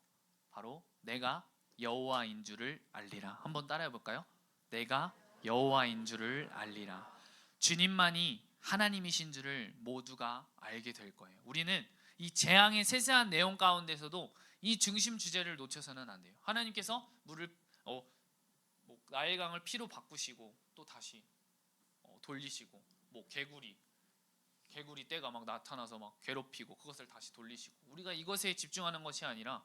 바로 내가 여호와인 줄을 알리라. 한번 따라해 볼까요? 내가 여호와인 줄을 알리라. 주님만이 하나님이신 줄을 모두가 알게 될 거예요. 우리는 이 재앙의 세세한 내용 가운데서도 이 중심 주제를 놓쳐서는 안 돼요. 하나님께서 물을 나일강을 피로 바꾸시고 또 다시 돌리시고, 개구리 떼가 막 나타나서 막 괴롭히고 그것을 다시 돌리시고, 우리가 이것에 집중하는 것이 아니라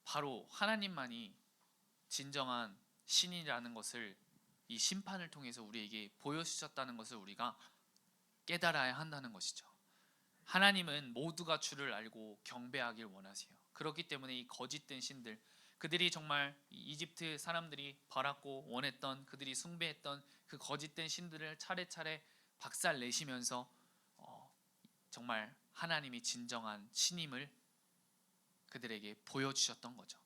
바로 하나님만이 진정한 신이라는 것을 이 심판을 통해서 우리에게 보여주셨다는 것을 우리가 깨달아야 한다는 것이죠. 하나님은 모두가 주를 알고 경배하길 원하세요. 그렇기 때문에 이 거짓된 신들, 그들이 정말 이집트 사람들이 바랐고 원했던, 그들이 숭배했던 그 거짓된 신들을 차례차례 박살 내시면서 정말 하나님이 진정한 신임을 그들에게 보여주셨던 거죠.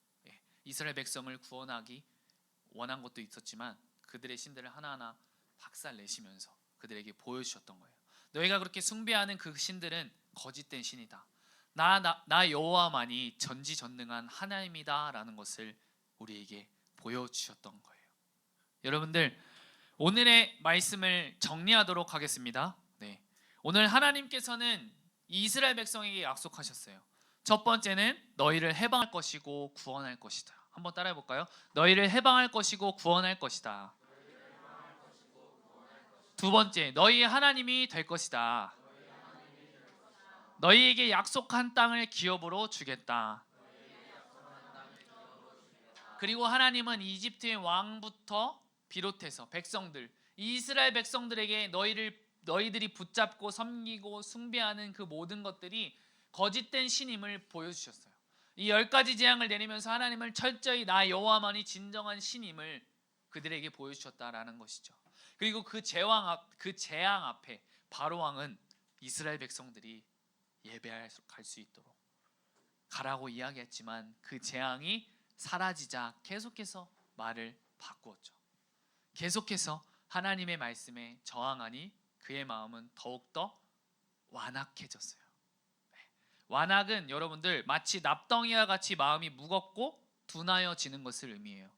이스라엘 백성을 구원하기 원한 것도 있었지만 그들의 신들을 하나하나 박살 내시면서 그들에게 보여주셨던 거예요. 너희가 그렇게 숭배하는 그 신들은 거짓된 신이다. 나 여호와만이 전지전능한 하나님이다라는 것을 우리에게 보여주셨던 거예요. 여러분들, 오늘의 말씀을 정리하도록 하겠습니다. 오늘 하나님께서는 이스라엘 백성에게 약속하셨어요. 첫 번째는 너희를 해방할 것이고 구원할 것이다. 한번 따라해 볼까요? 너희를 해방할 것이고 구원할 것이다. 두 번째, 너희의 하나님이 될 것이다. 너희에게 약속한 땅을 기업으로 주겠다. 그리고 하나님은 이집트의 왕부터 비롯해서 백성들, 이스라엘 백성들에게 너희들이 붙잡고 섬기고 숭배하는 그 모든 것들이 거짓된 신임을 보여주셨어요. 이 10가지 재앙을 내리면서 하나님을 철저히 나 여호와만이 진정한 신임을 그들에게 보여주셨다라는 것이죠. 그리고 그 재앙 앞에 바로 왕은 이스라엘 백성들이 예배할 수 있도록 가라고 이야기했지만 그 재앙이 사라지자 계속해서 말을 바꾸었죠. 계속해서 하나님의 말씀에 저항하니 그의 마음은 더욱더 완악해졌어요. 완악은 여러분들 마치 납덩이와 같이 마음이 무겁고 둔하여지는 것을 의미해요.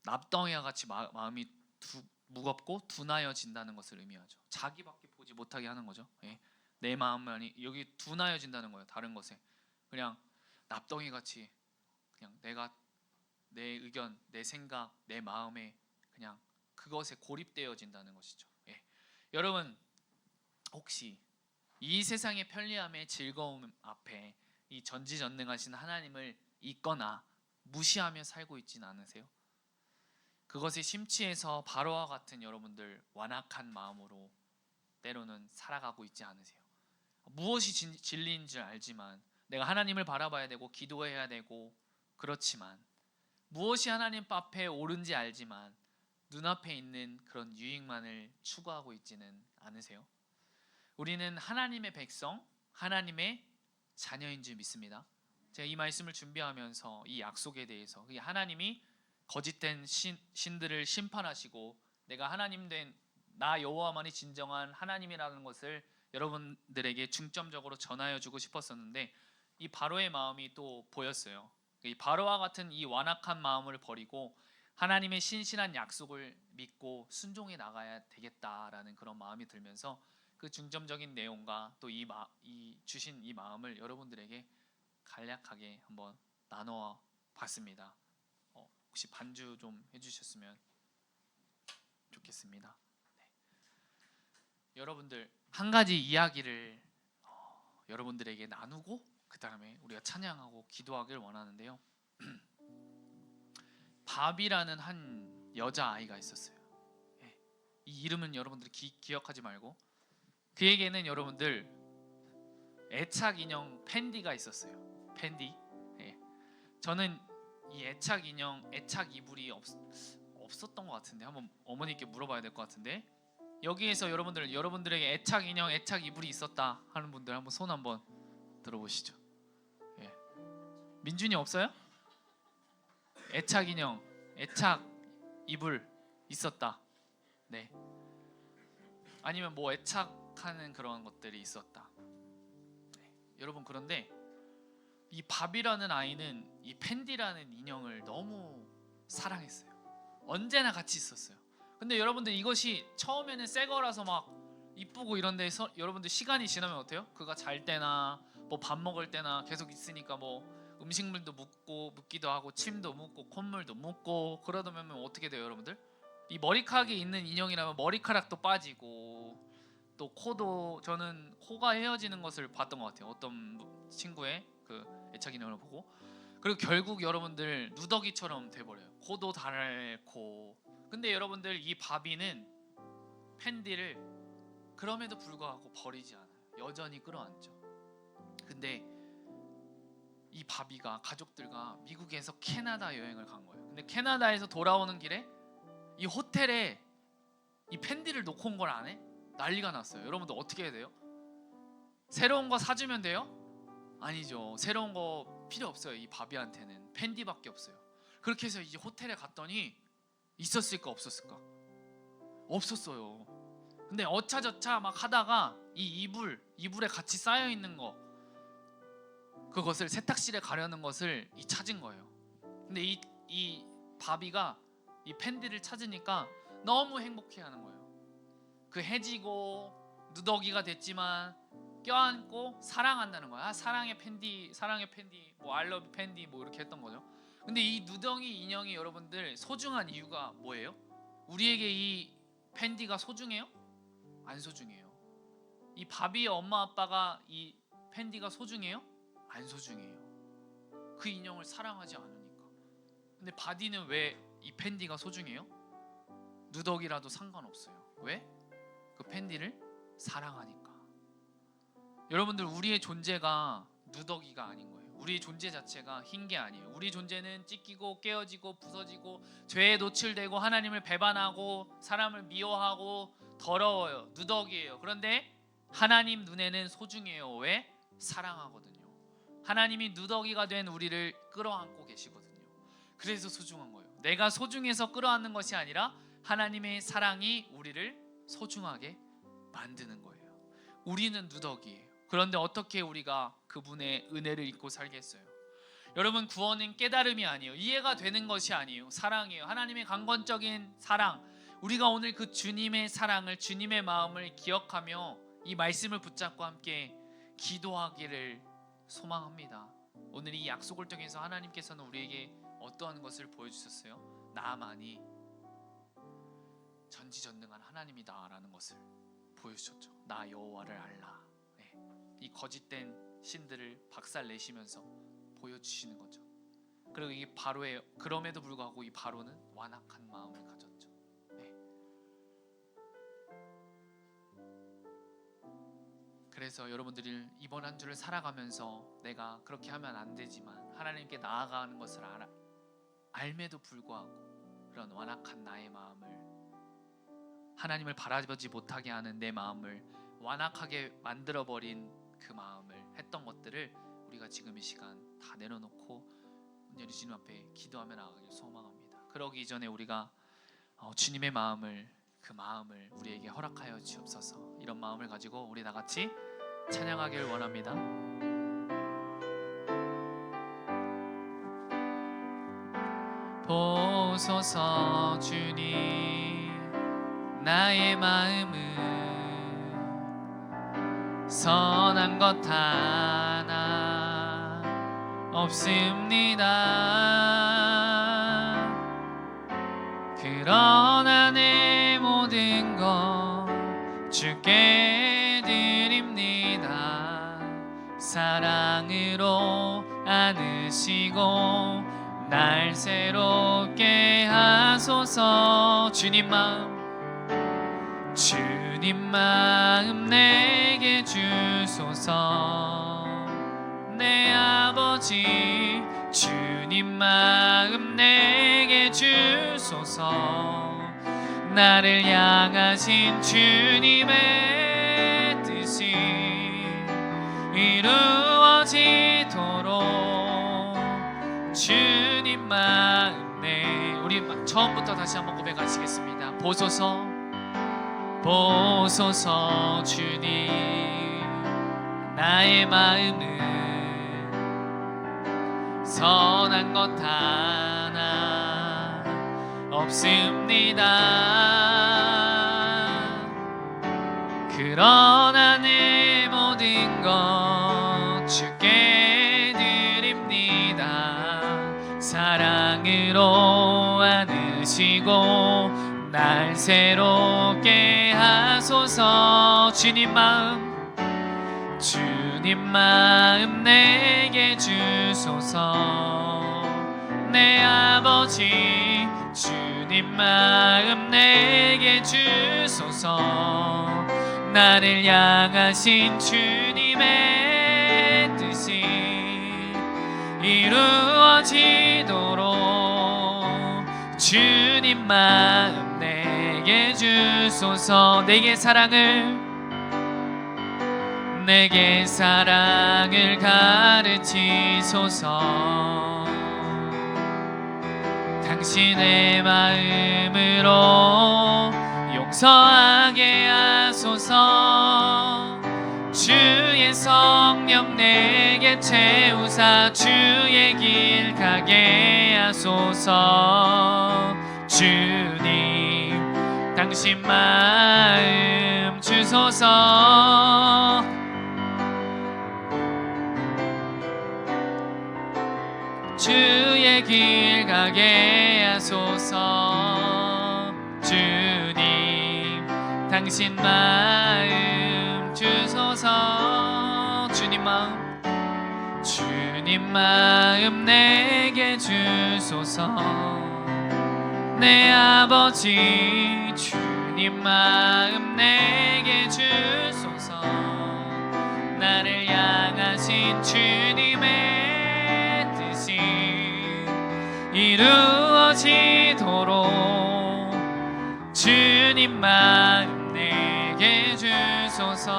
납덩이와 같이 마음이 무겁고 둔하여진다는 것을 의미하죠. 자기밖에 보지 못하게 하는 거죠. 내 마음만이 여기 둔하여진다는 거예요. 다른 것에 그냥 납덩이 같이 그냥 내 의견, 내 생각, 내 마음에 그냥 그것에 고립되어진다는 것이죠. 여러분, 혹시 이 세상의 편리함의 즐거움 앞에 이 전지전능하신 하나님을 잊거나 무시하며 살고 있지는 않으세요? 그것에 심취해서 바로와 같은 여러분들 완악한 마음으로 때로는 살아가고 있지 않으세요? 무엇이 진리인 줄 알지만 내가 하나님을 바라봐야 되고 기도해야 되고 그렇지만 무엇이 하나님 앞에 옳은지 알지만 눈앞에 있는 그런 유익만을 추구하고 있지는 않으세요? 우리는 하나님의 백성, 하나님의 자녀인 줄 믿습니다. 제가 이 말씀을 준비하면서 이 약속에 대해서 하나님이 거짓된 신들을 심판하시고 내가 하나님 된 나 여호와만이 진정한 하나님이라는 것을 여러분들에게 중점적으로 전하여 주고 싶었었는데 이 바로의 마음이 또 보였어요. 이 바로와 같은 이 완악한 마음을 버리고 하나님의 신실한 약속을 믿고 순종해 나가야 되겠다라는 그런 마음이 들면서 그 중점적인 내용과 또 이 주신 이 마음을 여러분들에게 간략하게 한번 나눠 봤습니다. 혹시 반주 좀 해주셨으면 좋겠습니다. 네. 여러분들 한 가지 이야기를 여러분들에게 나누고 그 다음에 우리가 찬양하고 기도하기를 원하는데요. 밥이라는 한 여자 아이가 있었어요. 예. 이 이름은 여러분들이 기억하지 말고 그에게는 여러분들 애착 인형 팬디가 있었어요. 팬디. 예. 저는 이 애착 인형, 애착 이불이 없었던 것 같은데 한번 어머니께 물어봐야 될 것 같은데 여기에서 여러분들에게 애착 인형, 애착 이불이 있었다 하는 분들 한번 손 한번 들어보시죠. 예. 민준이 없어요? 애착 인형, 애착 이불 있었다. 네. 아니면 뭐 애착하는 그런 것들이 있었다. 네. 여러분 그런데 이 밥이라는 아이는 이 팬디라는 인형을 너무 사랑했어요. 언제나 같이 있었어요. 근데 여러분들 이것이 처음에는 새 거라서 막 이쁘고 이런 데서 여러분들 시간이 지나면 어때요? 그가 잘 때나 뭐 밥 먹을 때나 계속 있으니까 뭐 음식물도 묻기도 하고 침도 묻고 콧물도 묻고 그러다 보면 어떻게 돼요, 여러분들? 이 머리카락이 있는 인형이라면 머리카락도 빠지고 또 코도 저는 코가 헤어지는 것을 봤던 것 같아요. 어떤 친구의 그 애착 인형을 보고 그리고 결국 여러분들 누더기처럼 돼버려요. 코도 닳고. 근데 여러분들 이 바비는 팬디를 그럼에도 불구하고 버리지 않아요. 여전히 끌어안죠. 근데 이 바비가 가족들과 미국에서 캐나다 여행을 간 거예요. 근데 캐나다에서 돌아오는 길에 이 호텔에 이 팬디를 놓고 온 걸 안 해? 난리가 났어요. 여러분들 어떻게 해야 돼요? 새로운 거 사주면 돼요? 아니죠. 새로운 거 필요 없어요. 이 바비한테는 팬디밖에 없어요. 그렇게 해서 이제 호텔에 갔더니 있었을까 없었을까? 없었어요. 근데 어차저차 막 하다가 이 이불에 같이 쌓여 있는 거 그것을 세탁실에 가려는 것을 찾은 거예요. 근데 이 바비가 이 팬디를 찾으니까 너무 행복해하는 거예요. 그 해지고 누더기가 됐지만 껴안고 사랑한다는 거야. 사랑의 팬디, 뭐 I love 팬디 뭐 이렇게 했던 거죠. 근데 이 누더기 인형이 여러분들 소중한 이유가 뭐예요? 우리에게 이 팬디가 소중해요? 안 소중해요. 이 바비의 엄마 아빠가 이 팬디가 소중해요? 안 소중해요. 그 인형을 사랑하지 않으니까. 근데 바디는 왜 이 팬디가 소중해요? 누더기라도 상관없어요. 왜? 그 팬디를 사랑하니까. 여러분들 우리의 존재가 누더기가 아닌 거예요. 우리의 존재 자체가 흰 게 아니에요. 우리 존재는 찢기고 깨어지고 부서지고 죄에 노출되고 하나님을 배반하고 사람을 미워하고 더러워요. 누더기예요. 그런데 하나님 눈에는 소중해요. 왜? 사랑하거든요. 하나님이 누더기가 된 우리를 끌어안고 계시거든요. 그래서 소중한 거예요. 내가 소중해서 끌어안는 것이 아니라 하나님의 사랑이 우리를 소중하게 만드는 거예요. 우리는 누더기예요. 그런데 어떻게 우리가 그분의 은혜를 잊고 살겠어요? 여러분 구원은 깨달음이 아니에요. 이해가 되는 것이 아니에요. 사랑이에요. 하나님의 강건적인 사랑. 우리가 오늘 그 주님의 사랑을 주님의 마음을 기억하며 이 말씀을 붙잡고 함께 기도하기를 소망합니다. 오늘 이 약속을 통해서 하나님께서는 우리에게 어떠한 것을 보여주셨어요? 나만이 전지전능한 하나님이다라는 것을 보여주셨죠. 나 여호와를 알라. 네. 이 거짓된 신들을 박살내시면서 보여주시는 거죠. 그리고 이 바로의 그럼에도 불구하고 이 바로는 완악한 마음을 가졌죠. 네. 그래서 여러분들이 이번 한 주를 살아가면서 내가 그렇게 하면 안 되지만 하나님께 나아가는 것을 알매도 불구하고 그런 완악한 나의 마음을 하나님을 바라보지 못하게 하는 내 마음을 완악하게 만들어버린 그 마음을 했던 것들을 우리가 지금 이 시간 다 내려놓고 온전히 주님 앞에 기도하며 나아가길 소망합니다. 그러기 전에 우리가 주님의 마음을 그 마음을 우리에게 허락하여 주옵소서. 이런 마음을 가지고 우리 다 같이 찬양하길 원합니다. 보소서 주님, 나의 마음은 선한 것 하나 없습니다. 그러나 내 모든 것 주께 드립니다. 사랑으로 안으시고 날 새롭게 하소서. 주님 마음 내게 주소서. 내 아버지 주님 마음 내게 주소서. 나를 향하신 주님의 뜻이 이루어지도록 주님 마음 내. 우리 처음부터 다시 한번 고백하시겠습니다. 보소서 주님, 나의 마음은 선한 것 하나 없습니다. 그러나 내 모든 것 주께 드립니다. 사랑으로 안으시고 날 새롭게 하소서. 주님 마음 내게 주소서. 내 아버지 주님 마음 내게 주소서. 나를 향하신 주님의 뜻이 이루어지도록 주님 마음 내게 주소서. 내게 사랑을 가르치소서. 당신의 마음으로 용서하게 하소서. 주의 성령 내게 채우사 주의 길 가게 하소서. 주님 당신 마음 주소서. 주의 길 가게 하소서. 주님 당신 마음 주소서. 주님 마음 내게 주소서. 내 아버지 주님 마음 내게 주소서. 나를 향하신 주님의 뜻이 이루어지도록 주님 마음 내게 주소서.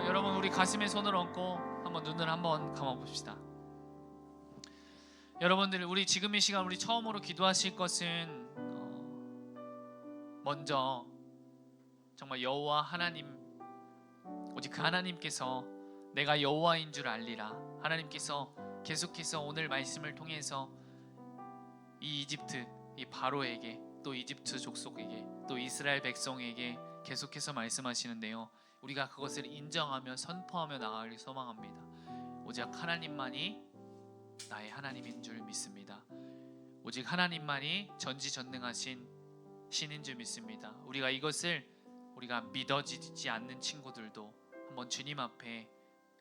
여러분 우리 가슴에 손을 얹고 한번 눈을 한번 감아봅시다. 여러분들 우리 지금 이 시간 우리 처음으로 기도하실 것은 먼저 정말 여호와 하나님, 오직 그 하나님께서 내가 여호와인 줄 알리라. 하나님께서 계속해서 오늘 말씀을 통해서 이 이집트, 이 바로에게, 또 이집트 족속에게, 또 이스라엘 백성에게 계속해서 말씀하시는데요, 우리가 그것을 인정하며 선포하며 나아가길 소망합니다. 오직 하나님만이 나의 하나님인 줄 믿습니다. 오직 하나님만이 전지전능하신 신인 줄 믿습니다. 우리가 이것을 우리가 믿어지지 않는 친구들도 한번 주님 앞에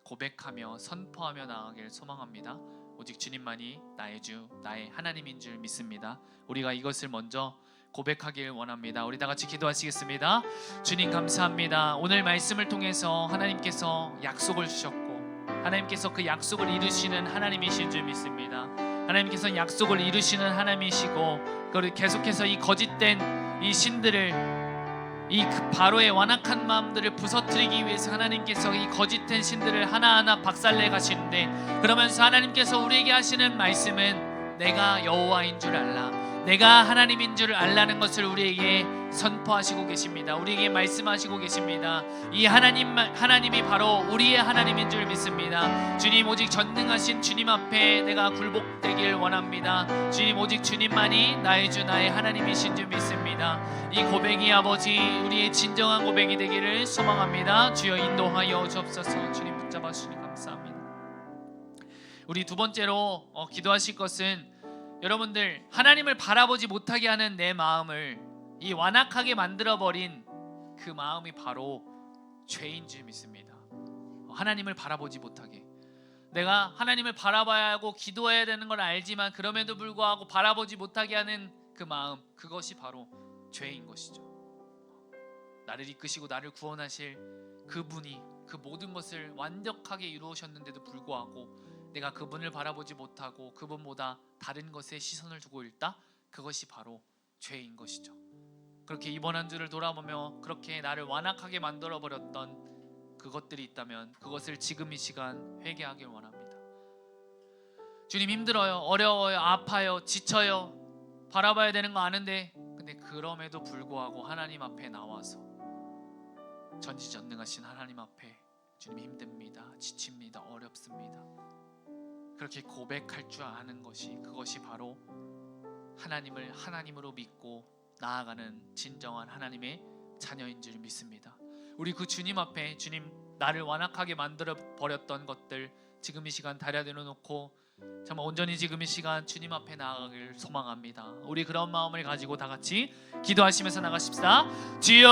고백하며 선포하며 나아가길 소망합니다. 오직 주님만이 나의 주, 나의 하나님인 줄 믿습니다. 우리가 이것을 먼저 고백하길 원합니다. 우리 다 같이 기도하시겠습니다. 주님 감사합니다. 오늘 말씀을 통해서 하나님께서 약속을 주셨고 하나님께서 그 약속을 이루시는 하나님이신 줄 믿습니다. 하나님께서 약속을 이루시는 하나님이시고 그걸 계속해서 이 거짓된 이 신들을, 이 바로의 완악한 마음들을 부서뜨리기 위해서 하나님께서 이 거짓된 신들을 하나하나 박살내 가시는데, 그러면서 하나님께서 우리에게 하시는 말씀은 내가 여호와인 줄 알라. 내가 하나님인 줄 알라는 것을 우리에게 선포하시고 계십니다. 우리에게 말씀하시고 계십니다. 이 하나님이 바로 우리의 하나님인 줄 믿습니다. 주님, 오직 전능하신 주님 앞에 내가 굴복되길 원합니다. 주님, 오직 주님만이 나의 주 나의 하나님이신 줄 믿습니다. 이 고백이 아버지 우리의 진정한 고백이 되기를 소망합니다. 주여 인도하여 주옵소서. 주님 붙잡아 주시니 감사합니다. 우리 두 번째로 기도하실 것은 여러분들, 하나님을 바라보지 못하게 하는 내 마음을 이 완악하게 만들어버린 그 마음이 바로 죄인 줄 믿습니다. 하나님을 바라보지 못하게, 내가 하나님을 바라봐야 하고 기도해야 되는 걸 알지만 그럼에도 불구하고 바라보지 못하게 하는 그 마음, 그것이 바로 죄인 것이죠. 나를 이끄시고 나를 구원하실 그분이 그 모든 것을 완벽하게 이루으셨는데도 불구하고 내가 그분을 바라보지 못하고 그분보다 다른 것에 시선을 두고 있다? 그것이 바로 죄인 것이죠. 그렇게 이번 한 주를 돌아보며 그렇게 나를 완악하게 만들어버렸던 그것들이 있다면 그것을 지금 이 시간 회개하길 원합니다. 주님, 힘들어요, 어려워요, 아파요, 지쳐요, 바라봐야 되는 거 아는데, 근데 그럼에도 불구하고 하나님 앞에 나와서 전지전능하신 하나님 앞에 주님, 힘듭니다, 지칩니다, 어렵습니다, 그렇게 고백할 줄 아는 것이, 그것이 바로 하나님을 하나님으로 믿고 나아가는 진정한 하나님의 자녀인 줄 믿습니다. 우리 그 주님 앞에, 주님, 나를 완악하게 만들어 버렸던 것들 지금 이 시간 다려 내려놓고 정말 온전히 지금 이 시간 주님 앞에 나아가길 소망합니다. 우리 그런 마음을 가지고 다 같이 기도하시면서 나가십시다. 주여,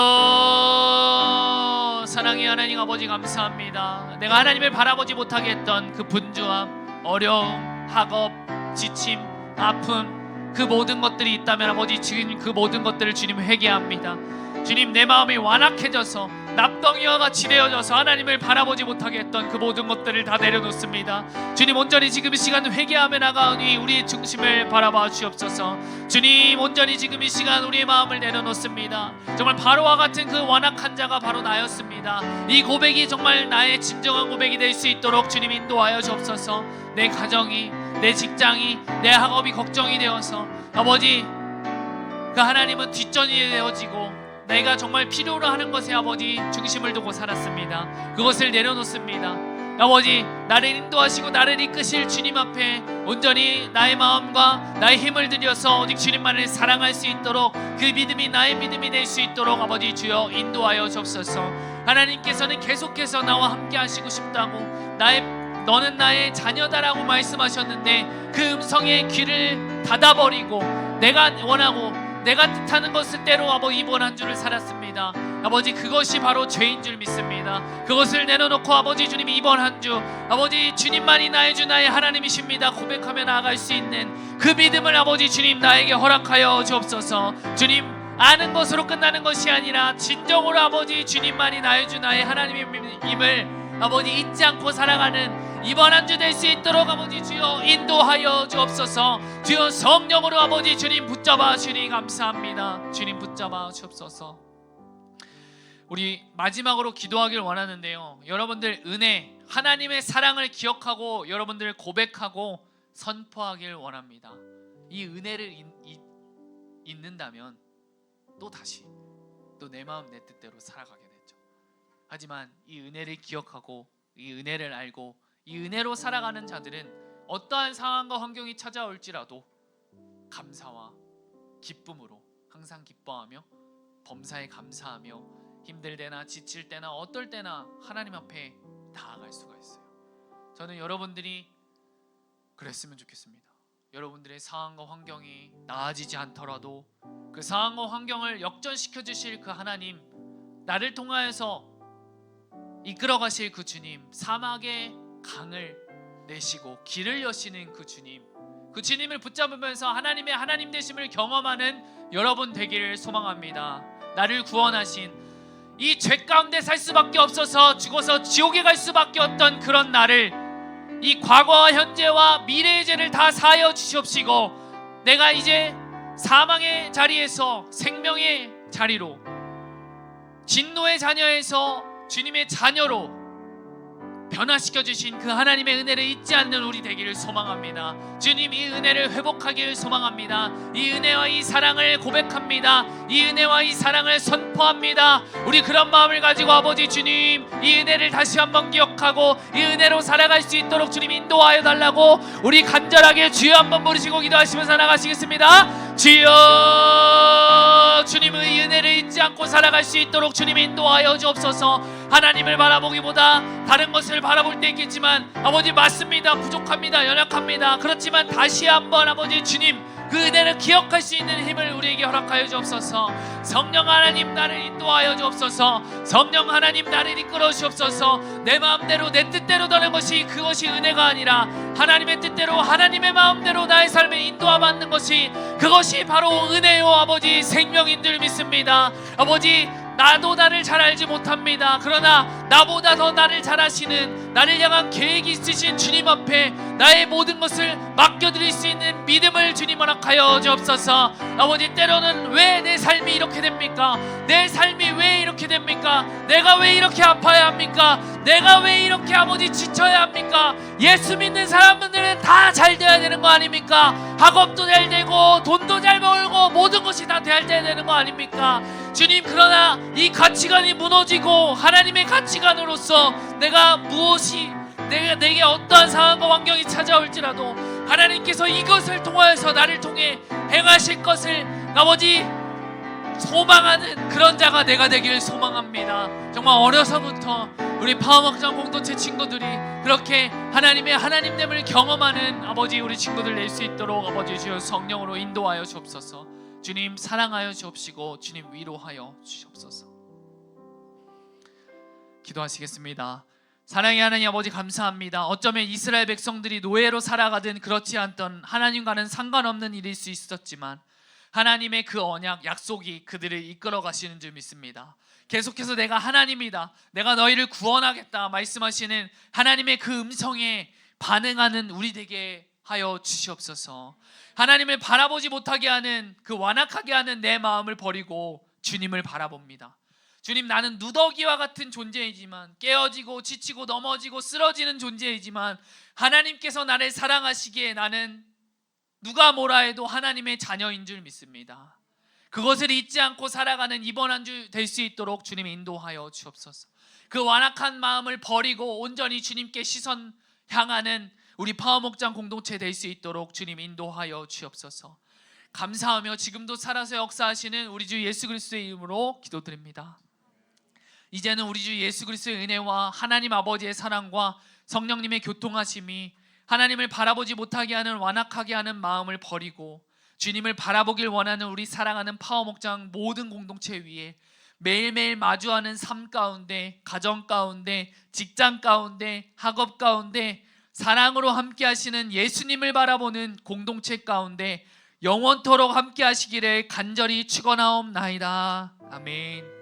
사랑의 하나님 아버지 감사합니다. 내가 하나님을 바라보지 못하게 했던 그 분주함, 어려움, 학업, 지침, 아픔, 그 모든 것들이 있다면 아버지, 지금 그 모든 것들을 주님 회개합니다. 주님, 내 마음이 완악해져서 납덩이와 같이 되어져서 하나님을 바라보지 못하게 했던 그 모든 것들을 다 내려놓습니다. 주님, 온전히 지금 이 시간 회개하며 나가오니 우리의 중심을 바라봐 주옵소서. 주님, 온전히 지금 이 시간 우리의 마음을 내려놓습니다. 정말 바로와 같은 그 완악한 자가 바로 나였습니다. 이 고백이 정말 나의 진정한 고백이 될 수 있도록 주님 인도하여 주옵소서. 내 가정이, 내 직장이, 내 학업이 걱정이 되어서 아버지, 그 하나님은 뒷전이 되어지고 내가 정말 필요로 하는 것에 아버지 중심을 두고 살았습니다. 그것을 내려놓습니다. 아버지, 나를 인도하시고 나를 이끄실 주님 앞에 온전히 나의 마음과 나의 힘을 들여서 오직 주님만을 사랑할 수 있도록, 그 믿음이 나의 믿음이 될 수 있도록 아버지 주여 인도하여 주옵소서. 하나님께서는 계속해서 나와 함께 하시고 싶다고, 너는 나의 자녀다라고 말씀하셨는데 그 음성에 귀를 닫아버리고 내가 원하고 내가 뜻하는 것을 때로 아버지 이번 한 주를 살았습니다. 아버지, 그것이 바로 죄인 줄 믿습니다. 그것을 내려놓고 아버지 주님, 이번 한 주 아버지 주님만이 나의 주 나의 하나님이십니다 고백하며 나아갈 수 있는 그 믿음을 아버지 주님 나에게 허락하여 주옵소서. 주님, 아는 것으로 끝나는 것이 아니라 진정으로 아버지 주님만이 나의 주 나의 하나님임을 아버지 잊지 않고 살아가는 이번 한 주 될 수 있도록 아버지 주여 인도하여 주옵소서. 주여 성령으로 아버지 주님 붙잡아 주니 감사합니다. 주님 붙잡아 주옵소서. 우리 마지막으로 기도하길 원하는데요, 여러분들 은혜, 하나님의 사랑을 기억하고 여러분들 고백하고 선포하길 원합니다. 이 은혜를 잊는다면 또 다시 또 내 마음 내 뜻대로 살아가게 되죠. 하지만 이 은혜를 기억하고 이 은혜를 알고 이 은혜로 살아가는 자들은 어떠한 상황과 환경이 찾아올지라도 감사와 기쁨으로 항상 기뻐하며 범사에 감사하며 힘들 때나 지칠 때나 어떨 때나 하나님 앞에 나아갈 수가 있어요. 저는 여러분들이 그랬으면 좋겠습니다. 여러분들의 상황과 환경이 나아지지 않더라도 그 상황과 환경을 역전시켜 주실 그 하나님, 나를 통하여서 이끌어 가실 그 주님, 사막의 강을 내시고 길을 여시는 그 주님, 그 주님을 붙잡으면서 하나님의 하나님 되심을 경험하는 여러분 되기를 소망합니다. 나를 구원하신, 이 죄 가운데 살 수밖에 없어서 죽어서 지옥에 갈 수밖에 없던 그런 나를, 이 과거와 현재와 미래의 죄를 다 사하여 주시옵시고 내가 이제 사망의 자리에서 생명의 자리로, 진노의 자녀에서 주님의 자녀로 변화시켜 주신 그 하나님의 은혜를 잊지 않는 우리 되기를 소망합니다. 주님, 이 은혜를 회복하기를 소망합니다. 이 은혜와 이 사랑을 고백합니다. 이 은혜와 이 사랑을 선포합니다. 우리 그런 마음을 가지고 아버지 주님, 이 은혜를 다시 한번 기억하고 이 은혜로 살아갈 수 있도록 주님 인도하여 달라고 우리 간절하게 주여 한번 부르시고 기도하시면서 나가시겠습니다. 주여, 주님의 이 은혜를 잊지 않고 살아갈 수 있도록 주님 인도하여 주옵소서. 하나님을 바라보기보다 다른 것을 바라볼 때 있겠지만 아버지 맞습니다. 부족합니다. 연약합니다. 그렇지만 다시 한번 아버지 주님 그 은혜를 기억할 수 있는 힘을 우리에게 허락하여 주옵소서. 성령 하나님 나를 인도하여 주옵소서. 성령 하나님 나를 이끌어 주옵소서. 내 마음대로 내 뜻대로 되는 것이 그것이 은혜가 아니라 하나님의 뜻대로 하나님의 마음대로 나의 삶에 인도함받는 것이 그것이 바로 은혜요 아버지 생명인 줄 믿습니다. 아버지 나도 나를 잘 알지 못합니다. 그러나 나보다 더 나를 잘 아시는 나를 향한 계획이 있으신 주님 앞에 나의 모든 것을 맡겨드릴 수 있는 믿음을 주님 허락하여 주옵소서. 아버지 때로는 왜 내 삶이 이렇게 됩니까? 내 삶이 왜 이렇게 됩니까? 내가 왜 이렇게 아파야 합니까? 내가 왜 이렇게 아버지 지쳐야 합니까? 예수 믿는 사람들은 다 잘 돼야 되는 거 아닙니까? 학업도 잘 되고 돈도 잘 벌고 모든 것이 다 잘 돼야 되는 거 아닙니까? 주님, 그러나 이 가치관이 무너지고 하나님의 가치관으로서 내가 무엇이 내게 어떠한 상황과 환경이 찾아올지라도 하나님께서 이것을 통하여서 나를 통해 행하실 것을 아버지 소망하는 그런 자가 내가 되기를 소망합니다. 정말 어려서부터 우리 파워먹장 공동체 친구들이 그렇게 하나님의 하나님됨을 경험하는 아버지 우리 친구들 낼 수 있도록 아버지 주여 성령으로 인도하여 주옵소서. 주님 사랑하여 주옵시고 주님 위로하여 주옵소서. 기도하시겠습니다. 사랑의 하나님 아버지 감사합니다. 어쩌면 이스라엘 백성들이 노예로 살아가든 그렇지 않던 하나님과는 상관없는 일일 수 있었지만 하나님의 그 언약 약속이 그들을 이끌어 가시는 줄 믿습니다. 계속해서 내가 하나님이다, 내가 너희를 구원하겠다 말씀하시는 하나님의 그 음성에 반응하는 우리 되게 하여 주시옵소서. 하나님을 바라보지 못하게 하는 그 완악하게 하는 내 마음을 버리고 주님을 바라봅니다. 주님, 나는 누더기와 같은 존재이지만 깨어지고 지치고 넘어지고 쓰러지는 존재이지만 하나님께서 나를 사랑하시기에 나는 누가 뭐라 해도 하나님의 자녀인 줄 믿습니다. 그것을 잊지 않고 살아가는 이번 한 주 될 수 있도록 주님 인도하여 주옵소서. 그 완악한 마음을 버리고 온전히 주님께 시선 향하는 우리 파워목장 공동체 될 수 있도록 주님 인도하여 주옵소서. 감사하며 지금도 살아서 역사하시는 우리 주 예수 그리스도의 이름으로 기도드립니다. 이제는 우리 주 예수 그리스도의 은혜와 하나님 아버지의 사랑과 성령님의 교통하심이 하나님을 바라보지 못하게 하는 완악하게 하는 마음을 버리고 주님을 바라보길 원하는 우리 사랑하는 파워목장 모든 공동체 위에 매일매일 마주하는 삶 가운데, 가정 가운데, 직장 가운데, 학업 가운데 사랑으로 함께 하시는 예수님을 바라보는 공동체 가운데 영원토록 함께 하시기를 간절히 축원하옵나이다. 아멘.